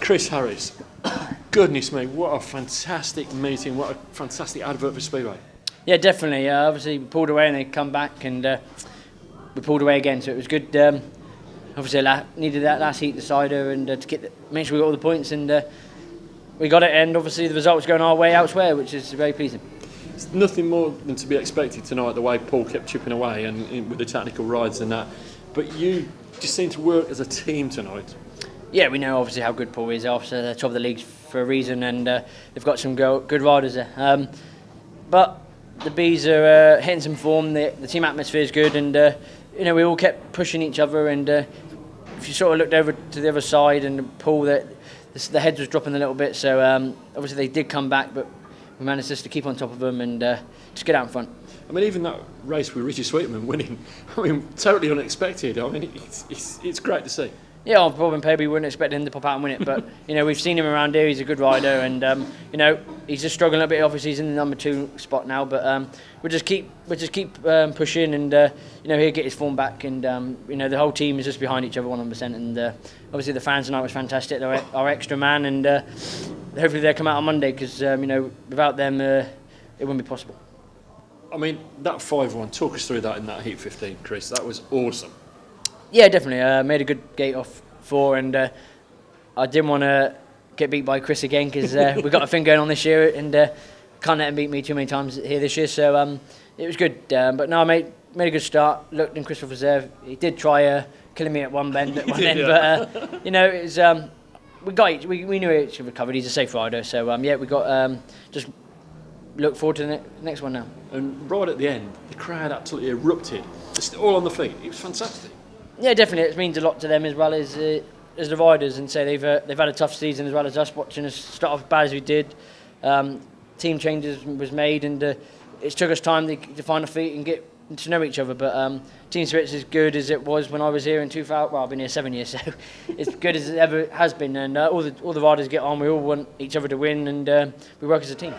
Chris Harris, goodness me, what a fantastic meeting, what a fantastic advert for Speedway. Yeah, definitely. Obviously, we pulled away and they come back, and we pulled away again, so it was good. Obviously, needed that last heat decider and to make sure we got all the points, and we got it. And obviously, the result was going our way elsewhere, which is very pleasing. It's nothing more than to be expected tonight, the way Poole kept chipping away and with the technical rides and that. But you just seem to work as a team tonight. Yeah, we know obviously how good Poole is. Obviously, they're top of the league for a reason, and they've got some good riders there. But the Bees are hitting some form. The team atmosphere is good, and we all kept pushing each other. And if you sort of looked over to the other side and Poole, the heads was dropping a little bit. So obviously they did come back, but we managed just to keep on top of them and just get out in front. I mean, even that race with Richie Sweetman winning, I mean, totally unexpected. I mean, it's great to see. Yeah, Bob and Pebe wouldn't expect him to pop out and win it, but we've seen him around here. He's a good rider, and he's just struggling a bit. Obviously, he's in the number 2 spot now, but we'll just keep pushing, and he'll get his form back. And the whole team is just behind each other 100%. And obviously, the fans tonight was fantastic. They're our extra man, and hopefully they'll come out on Monday because without them, it wouldn't be possible. I mean, that 5-1. Talk us through that in that Heat 15, Chris. That was awesome. Yeah, definitely. Made a good gate off 4, and I didn't want to get beat by Chris again because we've got a thing going on this year, and can't let him beat me too many times here this year. So it was good. But no, I made a good start. Looked in Christoph Reserve. He did try killing me at one bend at one end, yeah. But it was we knew it recovered. He's a safe rider. So we got just look forward to the next one now. And right at the end, the crowd absolutely erupted. Just all on the feet. It was fantastic. Yeah, definitely. It means a lot to them as well as the riders, and say they've had a tough season as well as us, watching us start off as bad as we did. Team changes was made, and it took us time to find our feet and to know each other. But team spirit's as good as it was when I was here in 2000. Well, I've been here 7 years, so it's good as it ever has been. And all the riders get on. We all want each other to win, and we work as a team.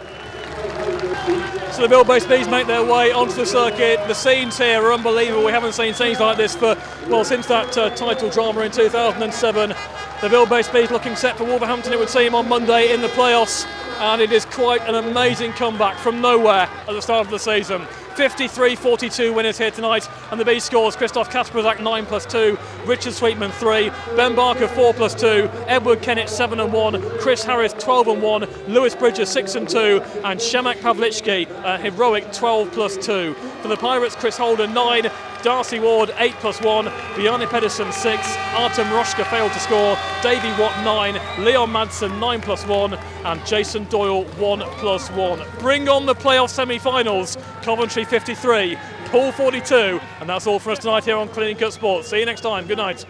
So the Bilbase Bees make their way onto the circuit. The scenes here are unbelievable. We haven't seen scenes like this since that title drama in 2007. The Bilbase Bees looking set for Wolverhampton, it would seem, on Monday in the playoffs. And it is quite an amazing comeback from nowhere at the start of the season. 53-42 winners here tonight, and the B scores: Christoph Kasperzak 9+2, Richard Sweetman 3, Ben Barker 4+2, Edward Kennett 7+1, Chris Harris 12+1, Lewis Bridges 6+2, and Shemek Pavlichki a heroic 12+2. For the Pirates, Chris Holden 9, Darcy Ward 8+1, Bjarne Pedersen 6, Artem Roshka failed to score, Davey Watt 9, Leon Madsen 9+1, and Jason Doyle 1+1. Bring on the playoff semi-finals. Coventry 53, Poole 42, and that's all for us tonight here on Clean Cut Sports. See you next time. Good night.